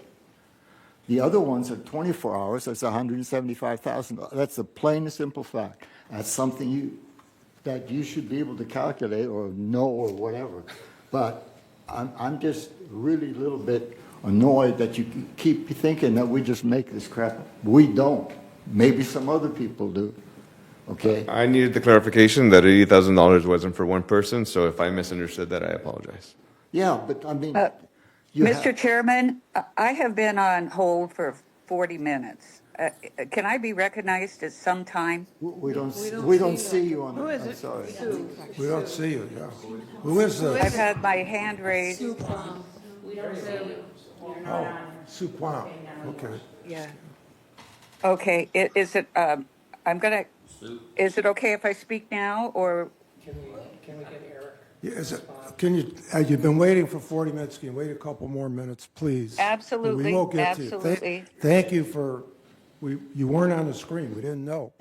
The other ones are 24 hours. That's $175,000. That's the plain and simple fact. That's something that you should be able to calculate or know or whatever. But I'm just really a little bit annoyed that you keep thinking that we just make this crap. We don't. Maybe some other people do. Okay? I needed the clarification that $80,000 wasn't for one person, so if I misunderstood that, I apologize. Yeah, but I mean, Mr. Chairman, I have been on hold for 40 minutes. Can I be recognized at some time? we don't see you on the, I'm sorry. We don't see you, yeah. Who is this? I've had my hand raised. Oh, Sue Kwam, okay. Yeah. Okay, is it, is it okay if I speak now, or? Can we get Eric? Yeah, you've been waiting for 40 minutes, can you wait a couple more minutes, please? Absolutely, We will get to you. absolutely. Thank you you weren't on the screen, we didn't know.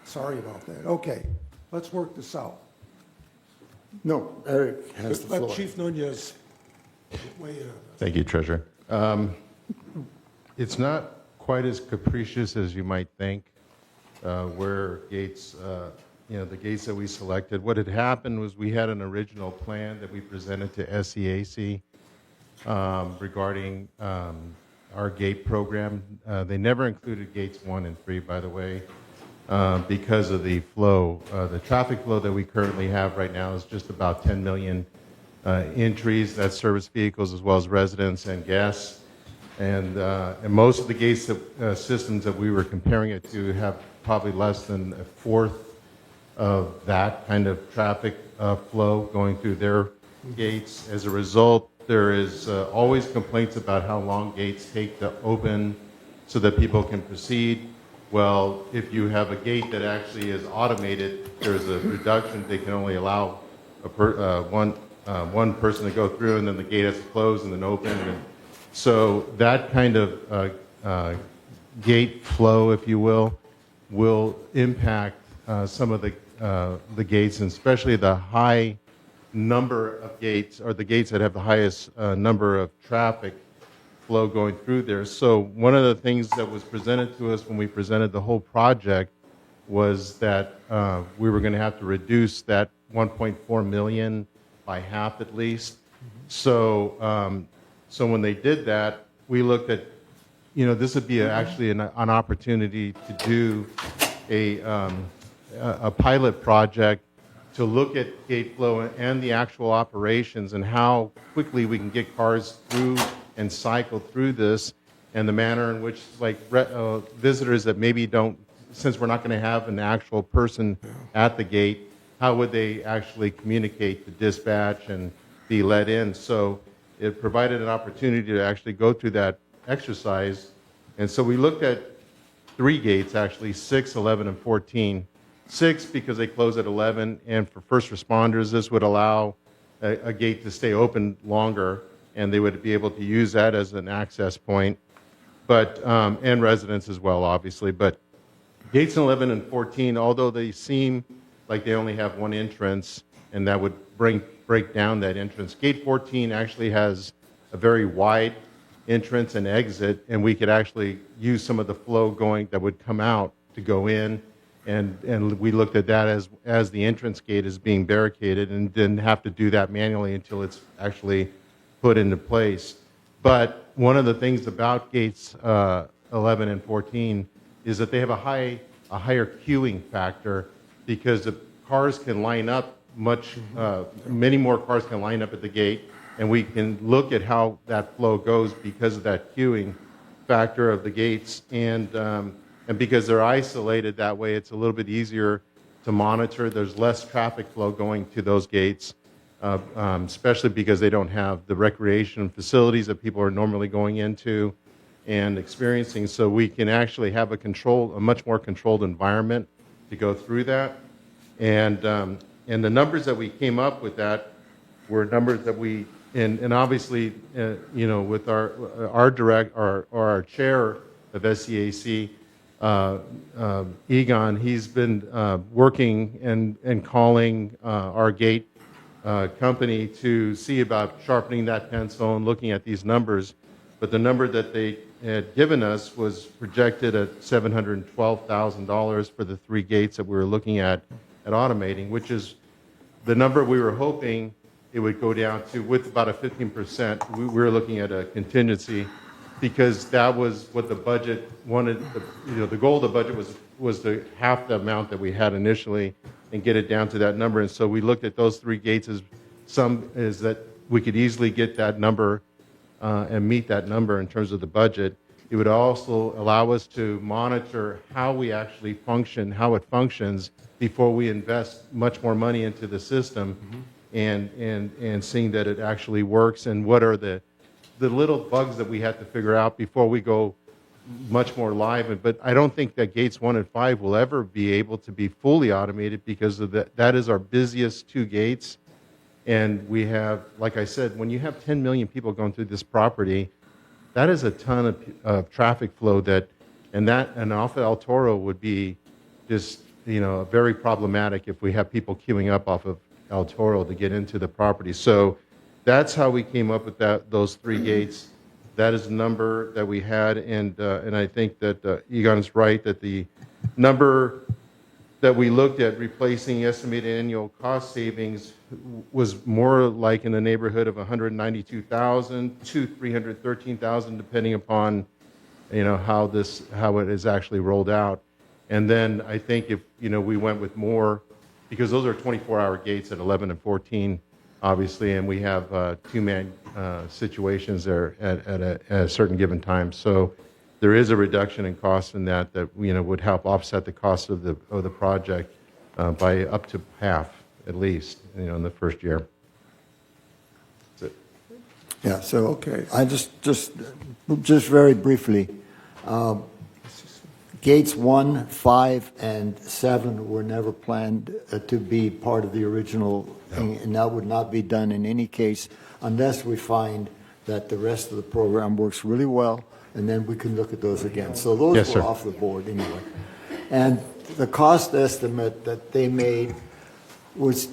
Sorry about that. Okay, let's work this out. No, Eric has the Let floor. Chief Nunez weigh in on this. Thank you, Treasurer. It's not quite as capricious as you might think, where gates, the gates that we selected. What had happened was we had an original plan that we presented to SEAC regarding our gate program. They never included gates 1 and 3, by the way, because of the flow. The traffic flow that we currently have right now is just about 10 million entries. That's service vehicles as well as residents and guests. And most of the gates systems that we were comparing it to have probably less than a fourth of that kind of traffic flow going through their gates. As a result, there is always complaints about how long gates take to open so that people can proceed. Well, if you have a gate that actually is automated, there's a reduction. They can only allow one person to go through, and then the gate has to close and then open. And so that kind of gate flow, if you will impact some of the gates, and especially the high number of gates, or the gates that have the highest number of traffic flow going through there. So one of the things that was presented to us when we presented the whole project was that we were going to have to reduce that 1.4 million by half at least. So when they did that, we looked at, this would be actually an opportunity to do a pilot project to look at gate flow and the actual operations and how quickly we can get cars through and cycle through this, and the manner in which visitors that maybe don't, since we're not going to have an actual person at the gate, how would they actually communicate to dispatch and be let in. So it provided an opportunity to actually go through that exercise. And so we looked at 3 gates, actually, 6, 11, and 14. 6 because they close at 11, and for first responders, this would allow a gate to stay open longer, and they would be able to use that as an access point, but and residents as well, obviously. But gates 11 and 14, although they seem like they only have one entrance, and that would break down that entrance. Gate 14 actually has a very wide entrance and exit, and we could actually use some of the flow that would come out to go in, and we looked at that as the entrance gate is being barricaded, and didn't have to do that manually until it's actually put into place. But one of the things about gates 11 and 14 is that they have a higher queuing factor, because the cars can line up many more cars can line up at the gate, and we can look at how that flow goes because of that queuing factor of the gates, and because they're isolated that way, it's a little bit easier to monitor. There's less traffic flow going to those gates, especially because they don't have the recreation facilities that people are normally going into and experiencing. So we can actually have a much more controlled environment to go through that. And the numbers that we came up with that were numbers that and obviously, with our chair of SCAC, Egon, he's been working and calling our gate company to see about sharpening that pencil and looking at these numbers. But the number that they had given us was projected at $712,000 for the 3 gates that we were looking at automating, which is the number we were hoping it would go down to, with about a 15%. We were looking at a contingency, because that was what the budget wanted. The goal of the budget was to half the amount that we had initially and get it down to that number. And so we looked at those 3 gates as that we could easily get that number and meet that number in terms of the budget. It would also allow us to monitor how we actually function, how it functions, before we invest much more money into the system, and seeing that it actually works, and what are the little bugs that we have to figure out before we go much more live. But I don't think that gates 1 and 5 will ever be able to be fully automated, because of that is our busiest 2 gates. And we have, like I said, when you have 10 million people going through this property, that is a ton of traffic flow and off of El Toro would be just, very problematic if we have people queuing up off of El Toro to get into the property. So that's how we came up with those 3 gates. That is the number that we had, and I think that Egon is right that the number that we looked at replacing estimated annual cost savings was more like in the neighborhood of $192,000 to $313,000, depending upon how it is actually rolled out. And then I think if we went with more, because those are 24-hour gates at 11 and 14, obviously, and we have 2-man situations there at a certain given time. So there is a reduction in cost in that would help offset the cost of the project by up to half, at least, in the first year. That's it. Yeah. So okay, I just very briefly. Gates 1, 5, and 7 were never planned to be part of the original thing, and that would not be done in any case unless we find that the rest of the program works really well, and then we can look at those again. So those were off the board anyway. And the cost estimate that they made was,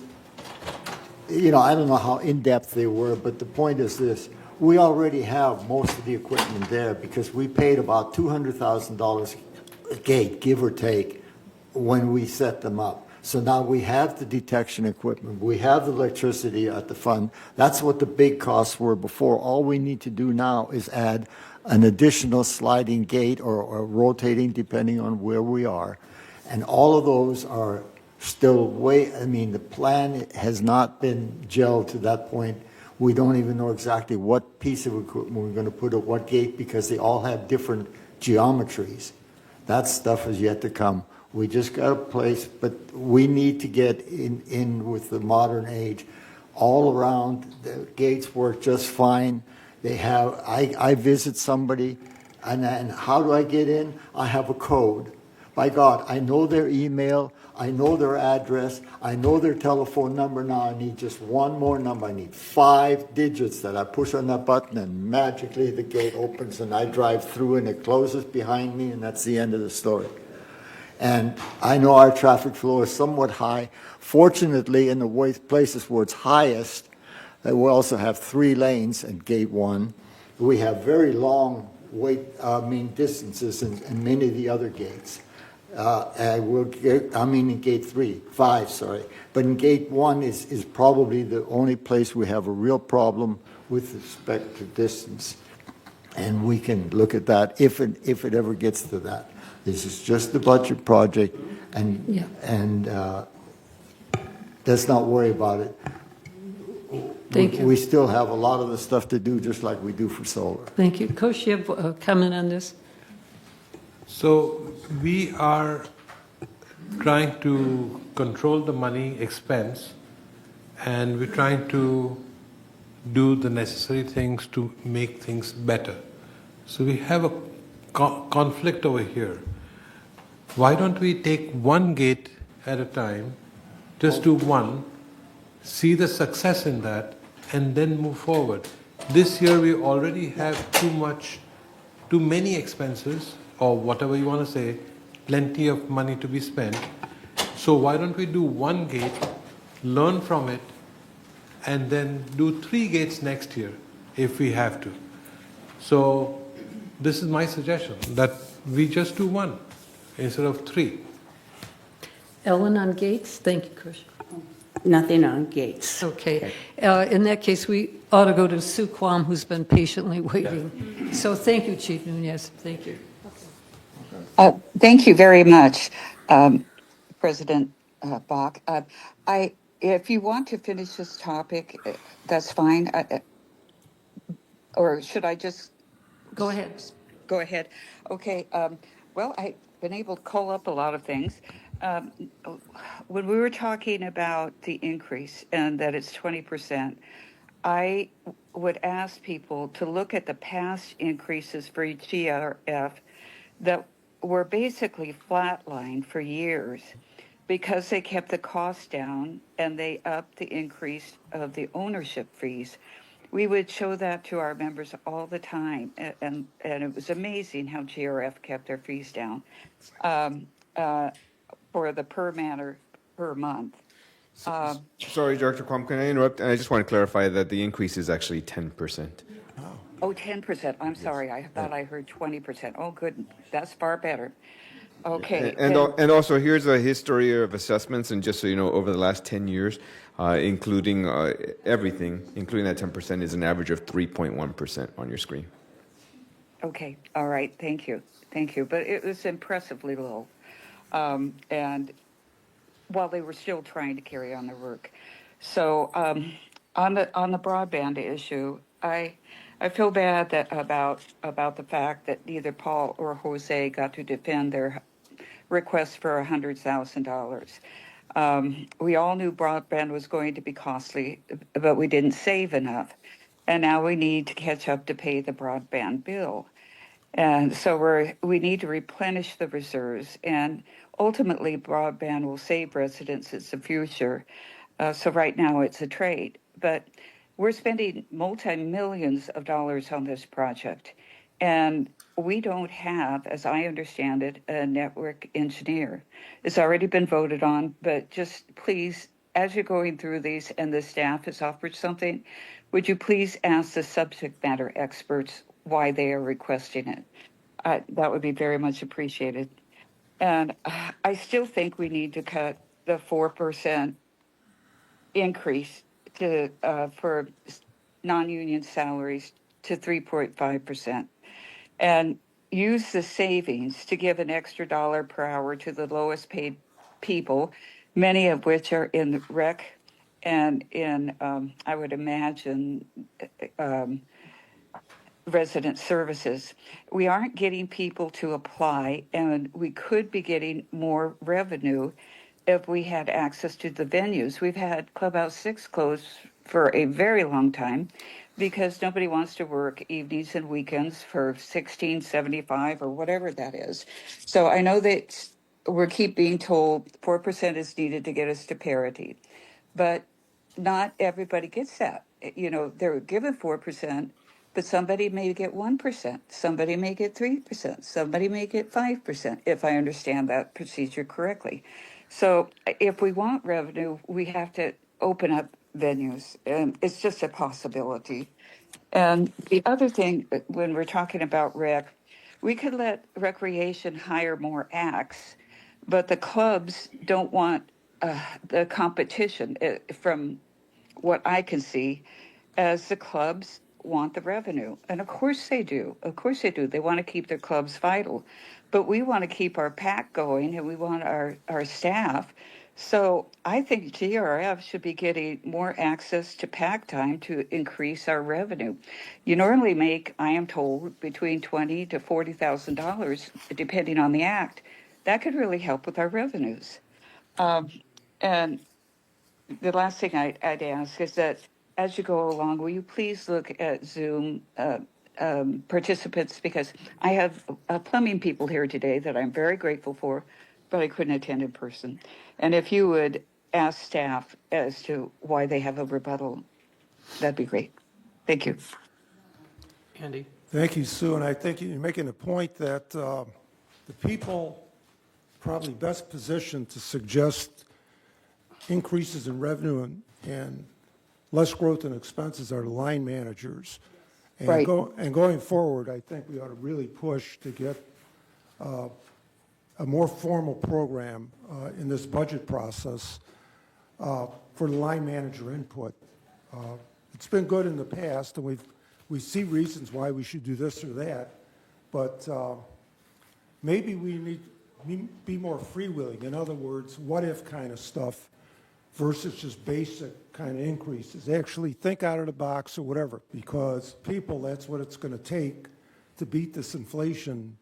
I don't know how in-depth they were, but the point is this. We already have most of the equipment there, because we paid about $200,000 a gate, give or take, when we set them up. So now we have the detection equipment, we have the electricity at the fund. That's what the big costs were before. All we need to do now is add an additional sliding gate or rotating, depending on where we are. And all of those are still the plan has not been gelled to that point. We don't even know exactly what piece of equipment we're going to put at what gate, because they all have different geometries. That stuff is yet to come. We just got a place, but we need to get in with the modern age. all around. The gates work just fine. They have, I visit somebody, and then how do I get in? I have a code. By God, I know their email, I know their address, I know their telephone number. Now I need just one more number. I need 5 digits that I push on that button, and magically the gate opens and I drive through and it closes behind me, and that's the end of the story. And I know our traffic flow is somewhat high. Fortunately, in the places where it's highest, we also have 3 lanes at gate 1. We have very long distances in many of the other gates. In gate 5, sorry. But in gate 1 is probably the only place we have a real problem with respect to distance. And we can look at that if it ever gets to that. This is just a budget project, and let's not worry about it. Thank you. We still have a lot of the stuff to do, just like we do for solar. Thank you. Coach, you have a comment on this? So we are trying to control the money expense, and we're trying to do the necessary things to make things better. So we have a conflict over here. Why don't we take one gate at a time, just do one, see the success in that, and then move forward? This year we already have too many expenses, or whatever you want to say, plenty of money to be spent. So why don't we do one gate, learn from it, and then do 3 gates next year if we have to? So this is my suggestion, that we just do 1 instead of 3. Ellen on gates? Thank you, Coach. Nothing on gates. Okay. In that case, we ought to go to Sue Quam, who's been patiently waiting. So thank you, Chief Nunez. Thank you. Thank you very much, President Bach. If you want to finish this topic, that's fine. Or should I just Go ahead. go ahead? Okay. Well, I've been able to call up a lot of things. When we were talking about the increase and that it's 20%, I would ask people to look at the past increases for GRF that were basically flatlined for years because they kept the cost down and they upped the increase of the ownership fees. We would show that to our members all the time, and it was amazing how GRF kept their fees down for the per matter per month. Sorry, Director Kwam, can I interrupt? And I just want to clarify that the increase is actually 10%. Oh, 10%. I'm sorry. I thought I heard 20%. Oh, good. That's far better. Okay. And also, here's a history of assessments, and just so you know, over the last 10 years, including everything, including that 10%, is an average of 3.1% on your screen. Okay. All right. Thank you. Thank you. But it was impressively low. And while they were still trying to carry on their work. So on the broadband issue, I feel bad about the fact that neither Paul or Jose got to defend their request for $100,000. We all knew broadband was going to be costly, but we didn't save enough. And now we need to catch up to pay the broadband bill. And so we need to replenish the reserves, and ultimately broadband will save residents. It's the future. So right now it's a trade, but we're spending multi-millions of dollars on this project. And we don't have, as I understand it, a network engineer. It's already been voted on, but just please, as you're going through these and the staff has offered something, would you please ask the subject matter experts why they are requesting it? That would be very much appreciated. And I still think we need to cut the 4% increase for non-union salaries to 3.5%, and use the savings to give an extra dollar per hour to the lowest paid people, many of which are in rec and in, I would imagine, resident services. We aren't getting people to apply, and we could be getting more revenue if we had access to the venues. We've had Clubhouse 6 closed for a very long time because nobody wants to work evenings and weekends for 16.75 or whatever that is. So I know that we keep being told 4% is needed to get us to parity, but not everybody gets that. You know, they're given 4%, but somebody may get 1%, somebody may get 3%, somebody may get 5%, if I understand that procedure correctly. So if we want revenue, we have to open up venues, and it's just a possibility. And the other thing, when we're talking about rec, we could let recreation hire more acts, but the clubs don't want the competition from what I can see, as the clubs want the revenue. And of course they do. Of course they do. They want to keep their clubs vital. But we want to keep our PAC going and we want our staff. So I think GRF should be getting more access to PAC time to increase our revenue. You normally make, I am told, between $20,000 to $40,000, depending on the act. That could really help with our revenues. And the last thing I'd ask is that as you go along, will you please look at Zoom participants? Because I have plumbing people here today that I'm very grateful for, but I couldn't attend in person. And if you would ask staff as to why they have a rebuttal, that'd be great. Thank you. Andy? Thank you, Sue, and I think you're making a point that the people probably best positioned to suggest increases in revenue and less growth in expenses are the line managers. And, Right. and going forward, I think we ought to really push to get a more formal program in this budget process for the line manager input. It's been good in the past, and we see reasons why we should do this or that, but maybe we need to be more freewheeling. In other words, what if kind of stuff versus just basic kind of increases. Actually think out of the box or whatever, because people, that's what it's going to take to beat this inflation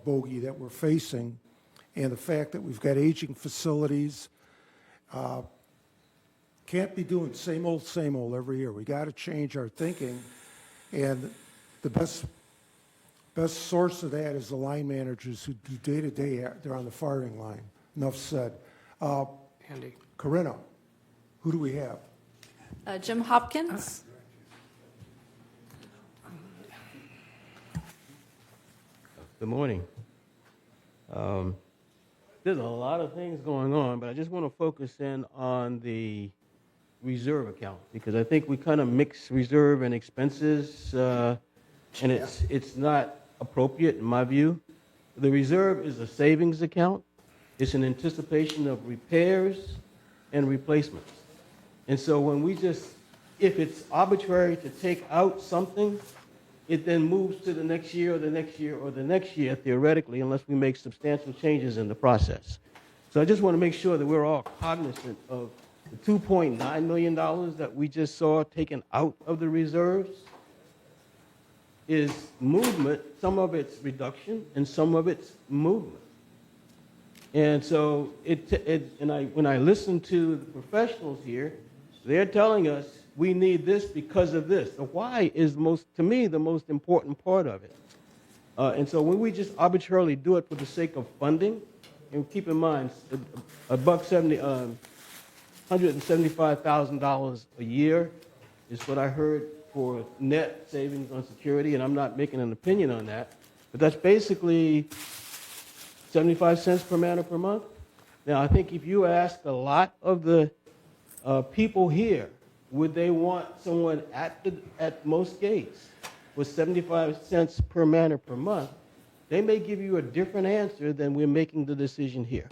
bogey that we're facing, and the fact that we've got aging facilities. Can't be doing same old every year. We got to change our thinking, and the best source of that is the line managers who do day-to-day. They're on the firing line. Enough said. Andy? Corinna, who do we have? Jim Hopkins. Good morning. There's a lot of things going on, but I just want to focus in on the reserve account because I think we kind of mix reserve and expenses, and it's not appropriate in my view. The reserve is a savings account. It's an anticipation of repairs and replacements. And so when we if it's arbitrary to take out something, it then moves to the next year or the next year or the next year, theoretically, unless we make substantial changes in the process. So I just want to make sure that we're all cognizant of the $2.9 million that we just saw taken out of the reserves is movement, some of it's reduction, and some of it's movement. And so when I listen to the professionals here, they're telling us we need this because of this. The why is to me, the most important part of it. And so when we just arbitrarily do it for the sake of funding, and keep in mind, $175,000 a year is what I heard for net savings on security, and I'm not making an opinion on that, but that's basically 75 cents per man or per month. Now, I think if you ask a lot of the people here, would they want someone at most gates with 75 cents per man or per month, they may give you a different answer than we're making the decision here.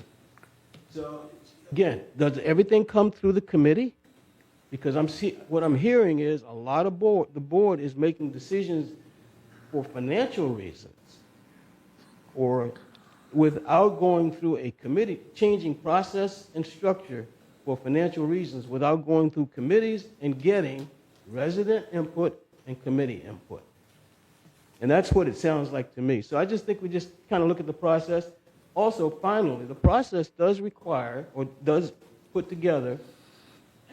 So, again, does everything come through the committee? Because what I'm hearing is a lot of the board is making decisions for financial reasons or without going through a committee, changing process and structure for financial reasons without going through committees and getting resident input and committee input. And that's what it sounds like to me. So I just think we just kind of look at the process. Also, finally, the process does require or does put together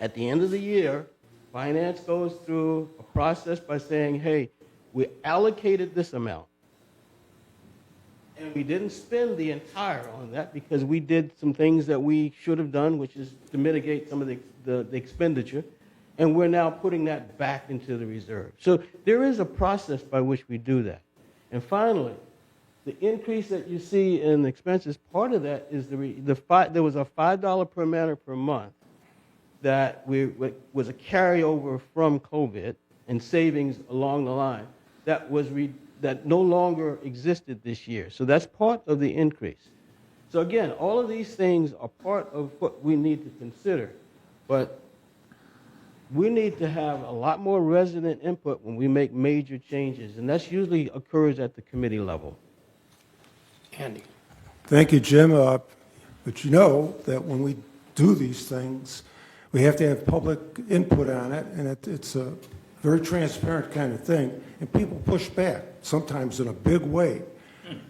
at the end of the year Finance goes through a process by saying, hey, we allocated this amount. And we didn't spend the entire on that because we did some things that we should have done, which is to mitigate some of the expenditure. And we're now putting that back into the reserve. So there is a process by which we do that. And finally, the increase that you see in expenses, part of that is there was a $5 per man per month that was a carryover from COVID and savings along the line that no longer existed this year. So that's part of the increase. So again, all of these things are part of what we need to consider. But we need to have a lot more resident input when we make major changes, and that usually occurs at the committee level. Andy. Thank you, Jim. But you know that when we do these things, we have to have public input on it, and it's a very transparent kind of thing, and people push back, sometimes in a big way.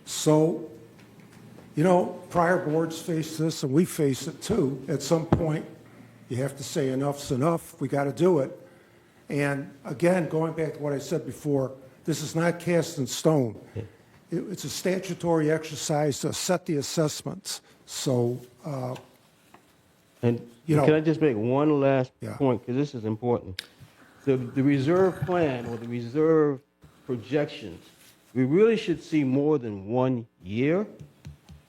So, you know, prior boards face this, and we face it too. At some point, you have to say enough's enough, we got to do it. And again, going back to what I said before, this is not cast in stone. It's a statutory exercise to set the assessments. So, And can I just make one last point, because this is important. The reserve plan or the reserve projections, we really should see more than 1 year.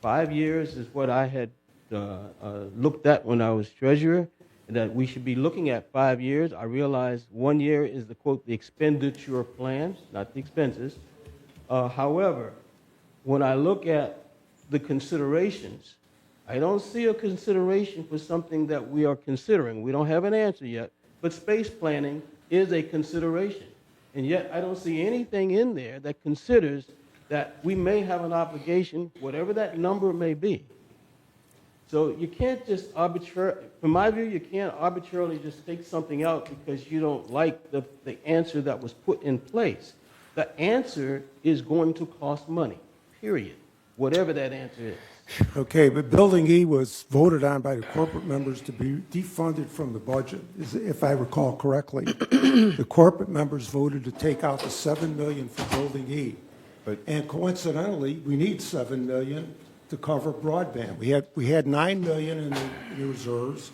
5 years is what I had looked at when I was treasurer, that we should be looking at 5 years. I realize 1 year is the, quote, the expenditure plan, not the expenses. However, when I look at the considerations, I don't see a consideration for something that we are considering. We don't have an answer yet, but space planning is a consideration. And yet I don't see anything in there that considers that we may have an obligation, whatever that number may be. So you can't just from my view, you can't arbitrarily just take something out because you don't like the answer that was put in place. The answer is going to cost money, period, whatever that answer is. okay, but Building E was voted on by the corporate members to be defunded from the budget, if I recall correctly. The corporate members voted to take out the $7 million for Building E. And coincidentally, we need $7 million to cover broadband. We had $9 million in the reserves.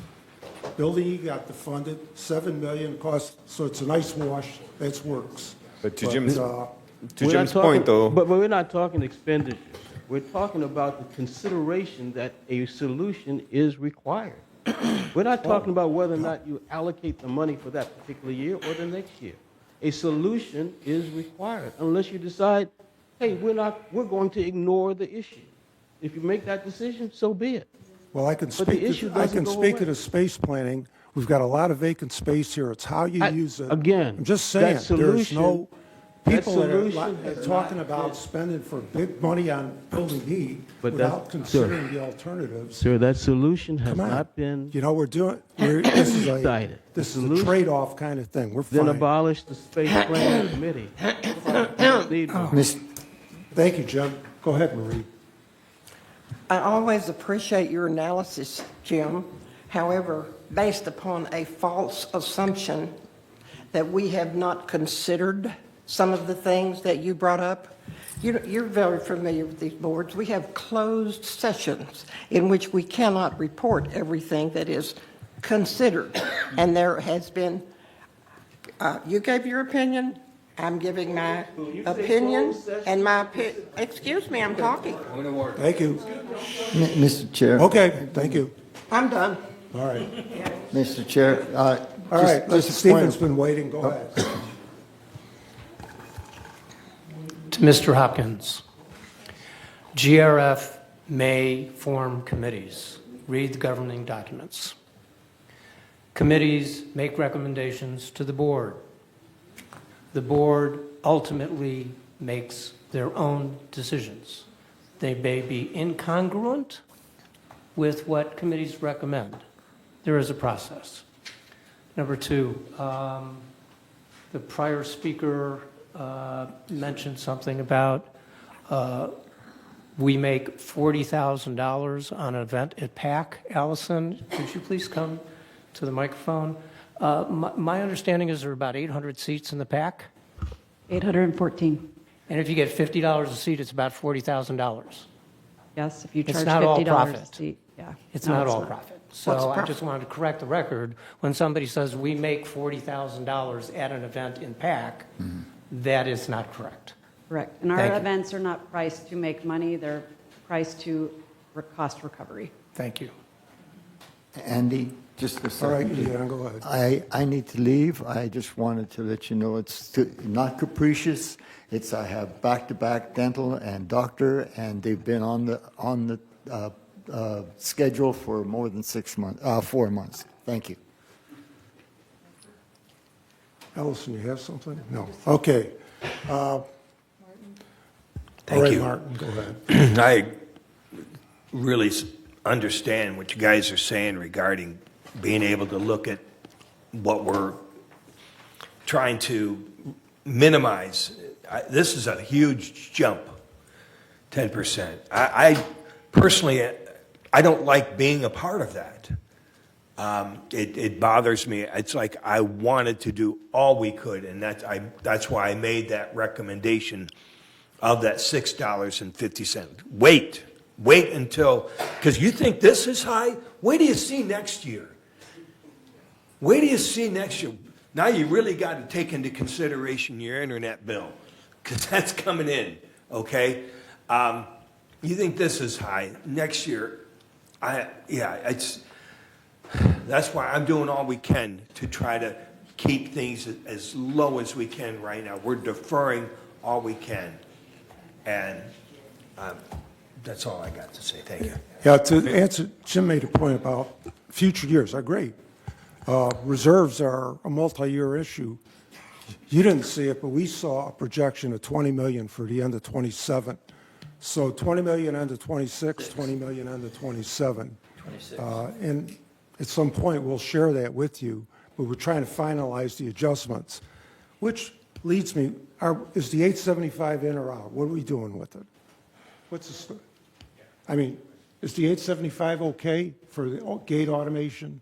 Building E got defunded, $7 million cost, so it's a nice wash. That works. But to Jim's Point, though. But we're not talking expenditures. We're talking about the consideration that a solution is required. We're not talking about whether or not you allocate the money for that particular year or the next year. A solution is required unless you decide, hey, we're going to ignore the issue. If you make that decision, so be it. Well, I can speak to the space planning. We've got a lot of vacant space here. It's how you use it. Again, I'm just saying, there's no people that are has talking not about been- spending for big money on Building E But without that's- considering sir. the alternatives. Sir, that solution has Come on. not been You know, this is decided. this is a trade-off kind of thing. We're Then fine. abolish the space planning committee. Need one. Thank you, Jim. Go ahead, Marie. I always appreciate your analysis, Jim. However, based upon a false assumption that we have not considered some of the things that you brought up, you're very familiar with these boards. We have closed sessions in which we cannot report everything that is considered. And there has been, you gave your opinion, I'm giving my opinion, and excuse me, I'm talking. Thank you. Mr. Chair. Okay, thank you. I'm done. All right. Mr. Chair. All right, Stephen's been waiting. Go ahead. To Mr. Hopkins, GRF may form committees. Read the governing documents. Committees make recommendations to the board. The board ultimately makes their own decisions. They may be incongruent with what committees recommend. There is a process. Number two, the prior speaker mentioned something about we make $40,000 on an event at PAC. Allison, could you please come to the microphone? My understanding is there are about 800 seats in the pack, 814. and if you get $50 a seat, it's about $40,000. Yes, if you It's charge not all $50 a profit. seat. Yeah. It's No, not all not. profit. What's So the I profit? just wanted to correct the record. When somebody says we make $40,000 at an event in PAC, that is not correct. Correct. And our Thank you. events are not priced to make money, they're priced to cost recovery. Thank you. Andy, just a second. All right, yeah, go ahead. I need to leave. I just wanted to let you know it's not capricious. I have back-to-back dental and doctor, and they've been on the schedule for more than 4 months. Thank you. Ellison, you have something? No. Okay. Thank all right, you. Martin, go ahead. I really understand what you guys are saying regarding being able to look at what we're trying to minimize. This is a huge jump, 10%. I personally, I don't like being a part of that. It bothers me. It's like I wanted to do all we could, and that's why I made that recommendation of that $6.50. Wait until, because you think this is high? Wait till you see next year. Wait till you see next year. Now you really got to take into consideration your internet bill, because that's coming in, okay? You think this is high? Next year, that's why I'm doing all we can to try to keep things as low as we can right now. We're deferring all we can. And that's all I got to say. Thank you. Yeah, to answer, Jim made a point about future years are great. Reserves are a multi-year issue. You didn't see it, but we saw a projection of 20 million for the end of 27. So 20 million end of 26, 20 million end of 27. 26. And at some point, we'll share that with you, but we're trying to finalize the adjustments, which leads me, is the 875 in or out? What are we doing with it? What's the, I mean, is the 875 okay for the gate automation?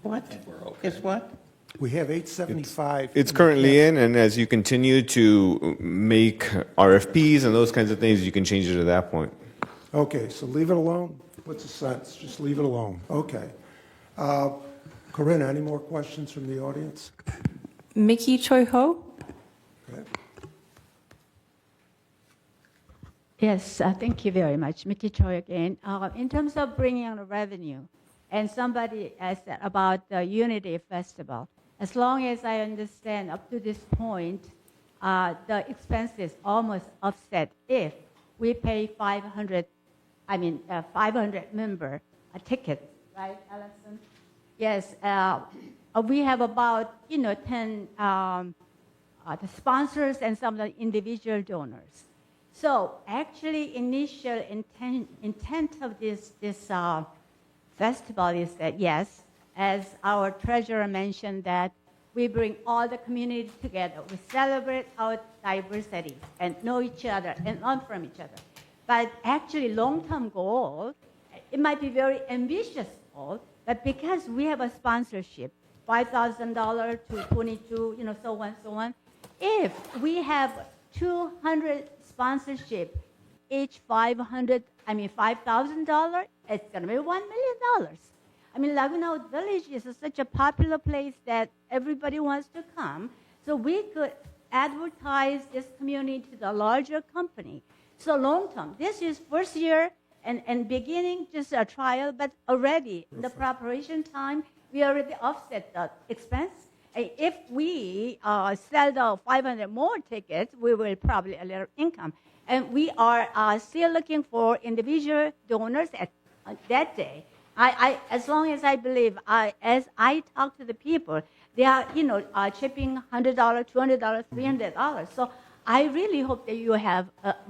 What? Is what? We have 875. It's currently in, and as you continue to make RFPs and those kinds of things, you can change it at that point. Okay, so leave it alone? What's the sense? Just leave it alone. Okay. Corinna, any more questions from the audience? Mickey Choi Ho. Okay. Yes, thank you very much. Mickey Choi again. In terms of bringing on the revenue, and somebody asked about the Unity Festival, as long as I understand up to this point, the expenses almost offset if we pay 500 member tickets, right, Allison? Yes, we have about 10 the sponsors and some of the individual donors. So actually, initial intent of this festival is that yes, as our treasurer mentioned, that we bring all the community together. We celebrate our diversity and know each other and learn from each other. But actually, long-term goal, it might be very ambitious goal, but because we have a sponsorship, $5,000 to 22, so on. If we have 200 sponsorship, each $5,000, it's going to be $1 million. I mean, Laguna Village is such a popular place that everybody wants to come. So we could advertise this community to the larger company. So long term, this is first year and beginning just a trial, but already in the preparation time, we already offset the expense. If we sell the 500 more tickets, we will probably a little income. And we are still looking for individual donors at that day. As long as I believe, as I talk to the people, they are, chipping $100, $200, $300. So I really hope that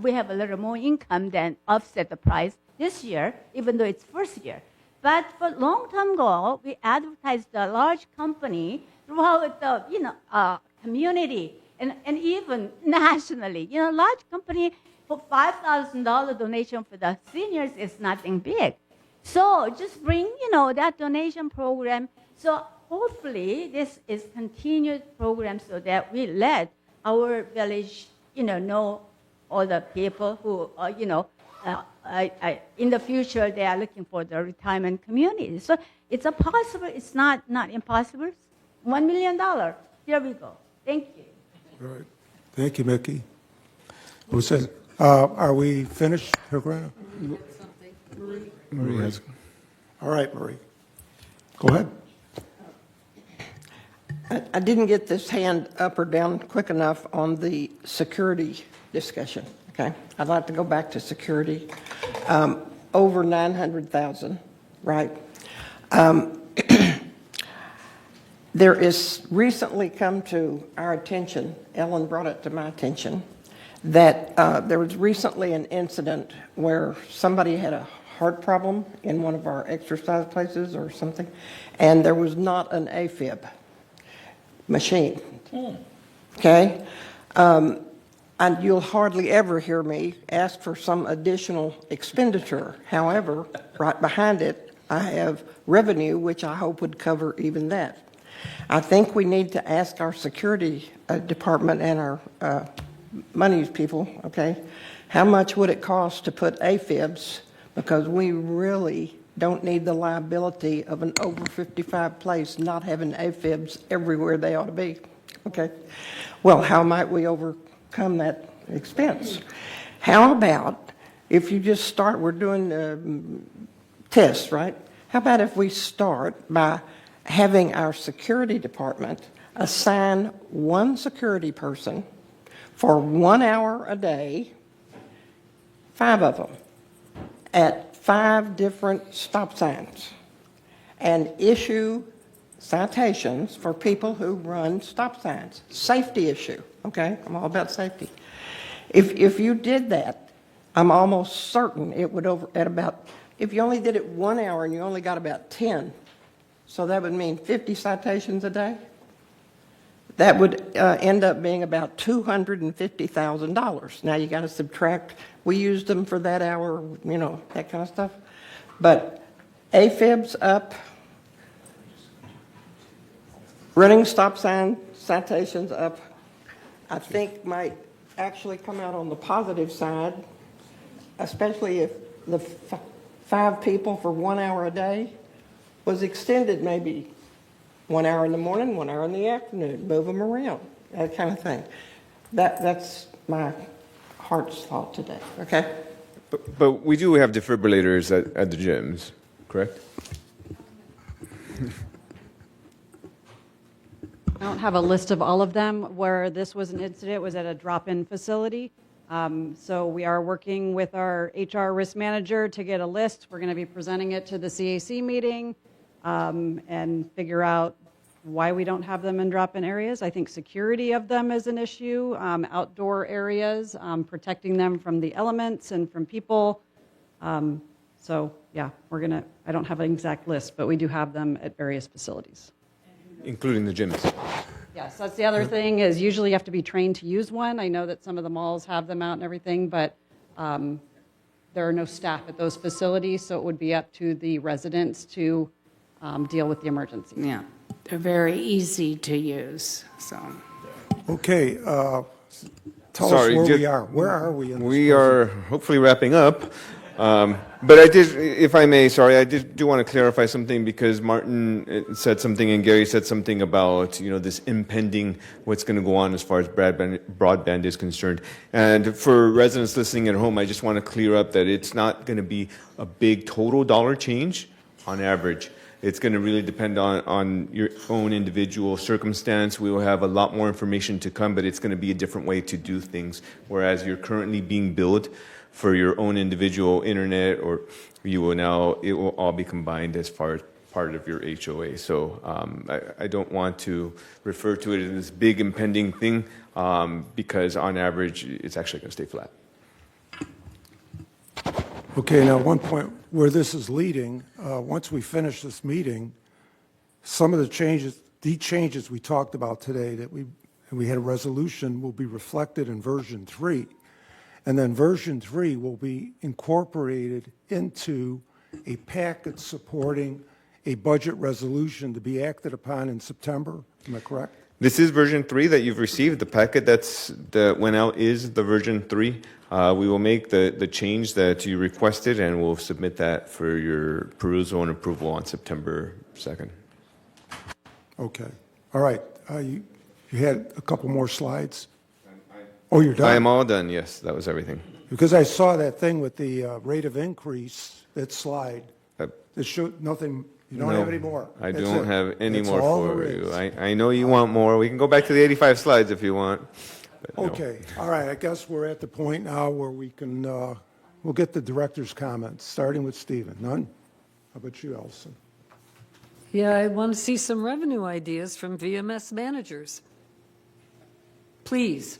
we have a little more income than offset the price this year, even though it's first year. But for long-term goal, we advertise the large company throughout the community and even nationally. Large company for $5,000 donation for the seniors is nothing big. So just bring, that donation program. So hopefully this is continued program so that we let our village, know all the people who, in the future they are looking for the retirement community. So it's a possible, it's not impossible. $1 million. Here we go. Thank you. All right. Thank you, Mickey. Who said, are we finished, Grana? Marie has. All right, Marie. Go ahead. I didn't get this hand up or down quick enough on the security discussion, okay? I'd like to go back to security. Over 900,000, right? There is recently come to our attention, Ellen brought it to my attention, that there was recently an incident where somebody had a heart problem in one of our exercise places or something, and there was not an AFib machine, okay? And you'll hardly ever hear me ask for some additional expenditure. However, right behind it, I have revenue, which I hope would cover even that. I think we need to ask our security department and our monies people, okay, how much would it cost to put AFibs, because we really don't need the liability of an over 55 place not having AFibs everywhere they ought to be, okay? Well, how might we overcome that expense? How about if you just start, we're doing tests, right? How about if we start by having our security department assign one security person for 1 hour a day, 5 of them, at 5 different stop signs, and issue citations for people who run stop signs. Safety issue, okay? I'm all about safety. If you did that, I'm almost certain it would if you only did it 1 hour and you only got about 10, so that would mean 50 citations a day. That would end up being about $250,000. Now you got to subtract, we used them for that hour, that kind of stuff. But AFibs up, running stop sign citations up, I think might actually come out on the positive side, especially if the 5 people for 1 hour a day was extended maybe 1 hour in the morning, 1 hour in the afternoon, move them around, that kind of thing. That's my heart's thought today, okay? But we do have defibrillators at the gyms, correct? I don't have a list of all of them. Where this was an incident was at a drop-in facility. So we are working with our HR risk manager to get a list. We're going to be presenting it to the CAC meeting and figure out why we don't have them in drop-in areas. I think security of them is an issue, outdoor areas, protecting them from the elements and from people. So yeah, I don't have an exact list, but we do have them at various facilities. Including the gyms. Yes, that's the other thing, is usually you have to be trained to use one. I know that some of the malls have them out and everything, but there are no staff at those facilities, so it would be up to the residents to deal with the emergency. Yeah, they're very easy to use, so. Okay, tell Sorry, us where we are. Where are we in this We are hopefully wrapping up. But I did, if I may, sorry, I do want to clarify something, because Martin said something and Gary said something about, this impending, what's going to go on as far as broadband is concerned. And for residents listening at home, I just want to clear up that it's not going to be a big total dollar change on average. It's going to really depend on your own individual circumstance. We will have a lot more information to come, but it's going to be a different way to do things, whereas you're currently being billed for your own individual internet, or it will all be combined as part of your HOA. So I don't want to refer to it as this big impending thing, because on average, it's actually going to stay flat. Okay, now one point where this is leading, once we finish this meeting, some of the changes we talked about today that we had a resolution will be reflected in version 3. And then version 3 will be incorporated into a packet supporting a budget resolution to be acted upon in September. Am I correct? This is version 3 that you've received. The packet that went out is the version 3. We will make the change that you requested, and we'll submit that for your perusal and approval on September 2nd. Okay. All right. You had a couple more slides? Oh, you're done? I am all done, yes. That was everything. Because I saw that thing with the rate of increase, that slide. It showed nothing, you don't have any more. I That's don't it. have any That's more all for there you. is. I know you want more. We can go back to the 85 slides if you want. But no. Okay, all right, I guess we're at the point now where we can, we'll get the director's comments, starting with Stephen. None? How about you, Elson? Yeah, I want to see some revenue ideas from VMS managers. Please.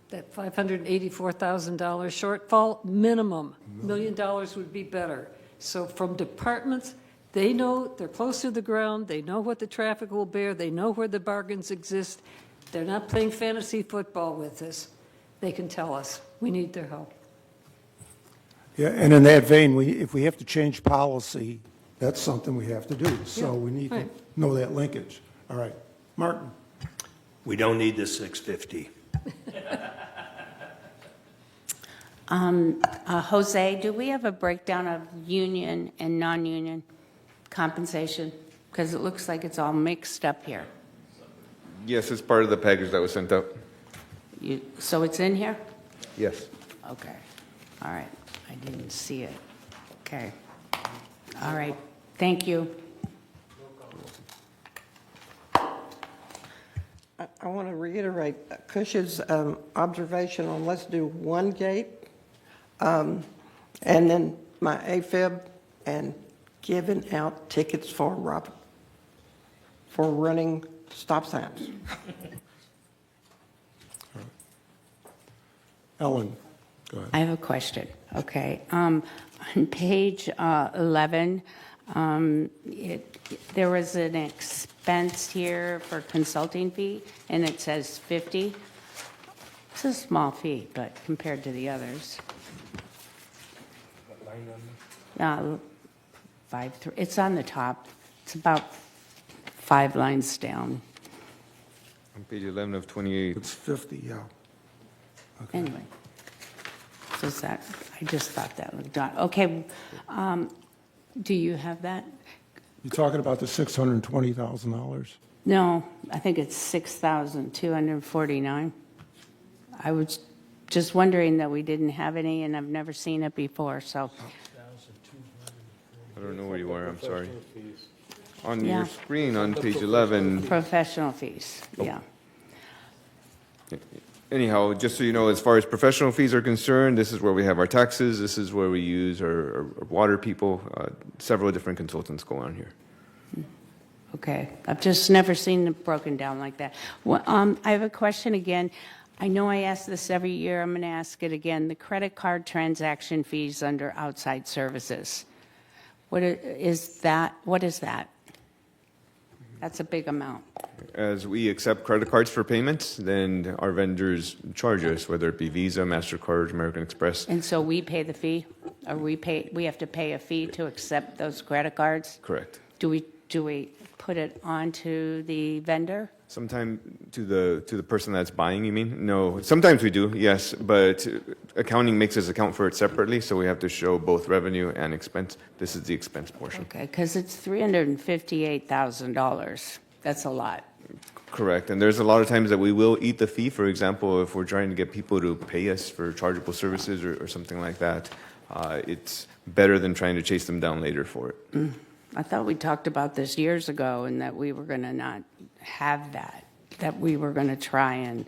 That $584,000 shortfall, minimum. $1 million would be better. So from departments, they know, they're close to the ground, they know what the traffic will bear, they know where the bargains exist. They're not playing fantasy football with this. They can tell us. We need their help. Yeah, and in that vein, if we have to change policy, that's something we have to do. So Yeah, we need to right. know that linkage. All right, Martin? We don't need the 650. Jose, do we have a breakdown of union and non-union compensation? Because it looks like it's all mixed up here. Yes, it's part of the package that was sent out. So it's in here? Yes. Okay. All right. I didn't see it. Okay. All right. Thank you. I want to reiterate Cush's observation on let's do one gate, and then my AFib and giving out tickets for running stop signs. Ellen, go ahead. I have a question. Okay. On page 11, there was an expense here for consulting fee, and it says 50. It's a small fee, but compared to the others. It's on the top. It's about 5 lines down. On page 11 of 28. It's 50, yeah. Okay. Anyway, so is that, I just thought that looked odd. Okay, do you have that? You're talking about the $620,000? No, I think it's 6,249. I was just wondering that we didn't have any, and I've never seen it before, so. I don't know where you are, I'm sorry. On Yeah. your screen on page 11. Professional fees, yeah. Anyhow, just so you know, as far as professional fees are concerned, this is where we have our taxes, this is where we use our water people, several different consultants go on here. Okay, I've just never seen it broken down like that. Well, I have a question again. I know I ask this every year, I'm going to ask it again. The credit card transaction fees under outside services. What is that? That's a big amount. As we accept credit cards for payments, then our vendors charge us, whether it be Visa, MasterCard, American Express. And so we pay the fee? Or we have to pay a fee to accept those credit cards? Correct. Do we put it onto the vendor? Sometime to the person that's buying, you mean? No. Sometimes we do, yes, but accounting makes us account for it separately, so we have to show both revenue and expense. This is the expense portion. Okay, because it's $358,000. That's a lot. Correct, and there's a lot of times that we will eat the fee. For example, if we're trying to get people to pay us for chargeable services or something like that, it's better than trying to chase them down later for it. I thought we talked about this years ago and that we were going to not have that we were going to try and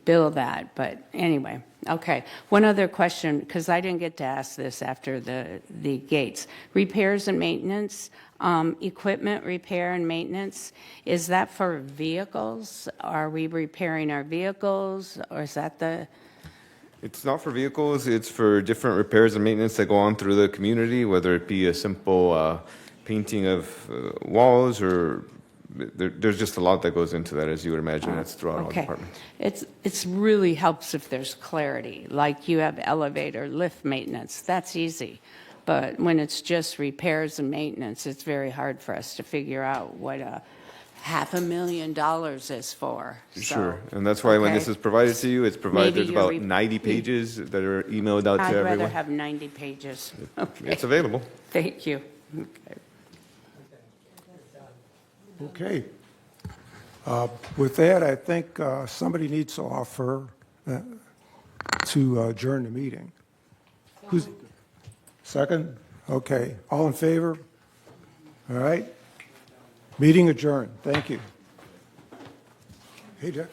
bill that. But anyway, okay. One other question, because I didn't get to ask this after the gates. Repairs and maintenance, equipment repair and maintenance, is that for vehicles? Are we repairing our vehicles, or is that the... It's not for vehicles, it's for different repairs and maintenance that go on through the community, whether it be a simple painting of walls or there's just a lot that goes into that, as you would imagine. That's throughout all departments. It's really helps if there's clarity, like you have elevator, lift maintenance, that's easy. But when it's just repairs and maintenance, it's very hard for us to figure out what a $500,000 is for. So, Sure, and that's why when this okay. is provided to you, it's provided, Maybe there's you're about 90 pages that are emailed out to I'd rather everyone. have 90 pages. Okay. It's available. Thank you. Okay. Okay. With that, I think somebody needs to offer to adjourn the meeting. Who's second? Okay. All in favor? All right. Meeting adjourned. Thank you. Hey, Jack.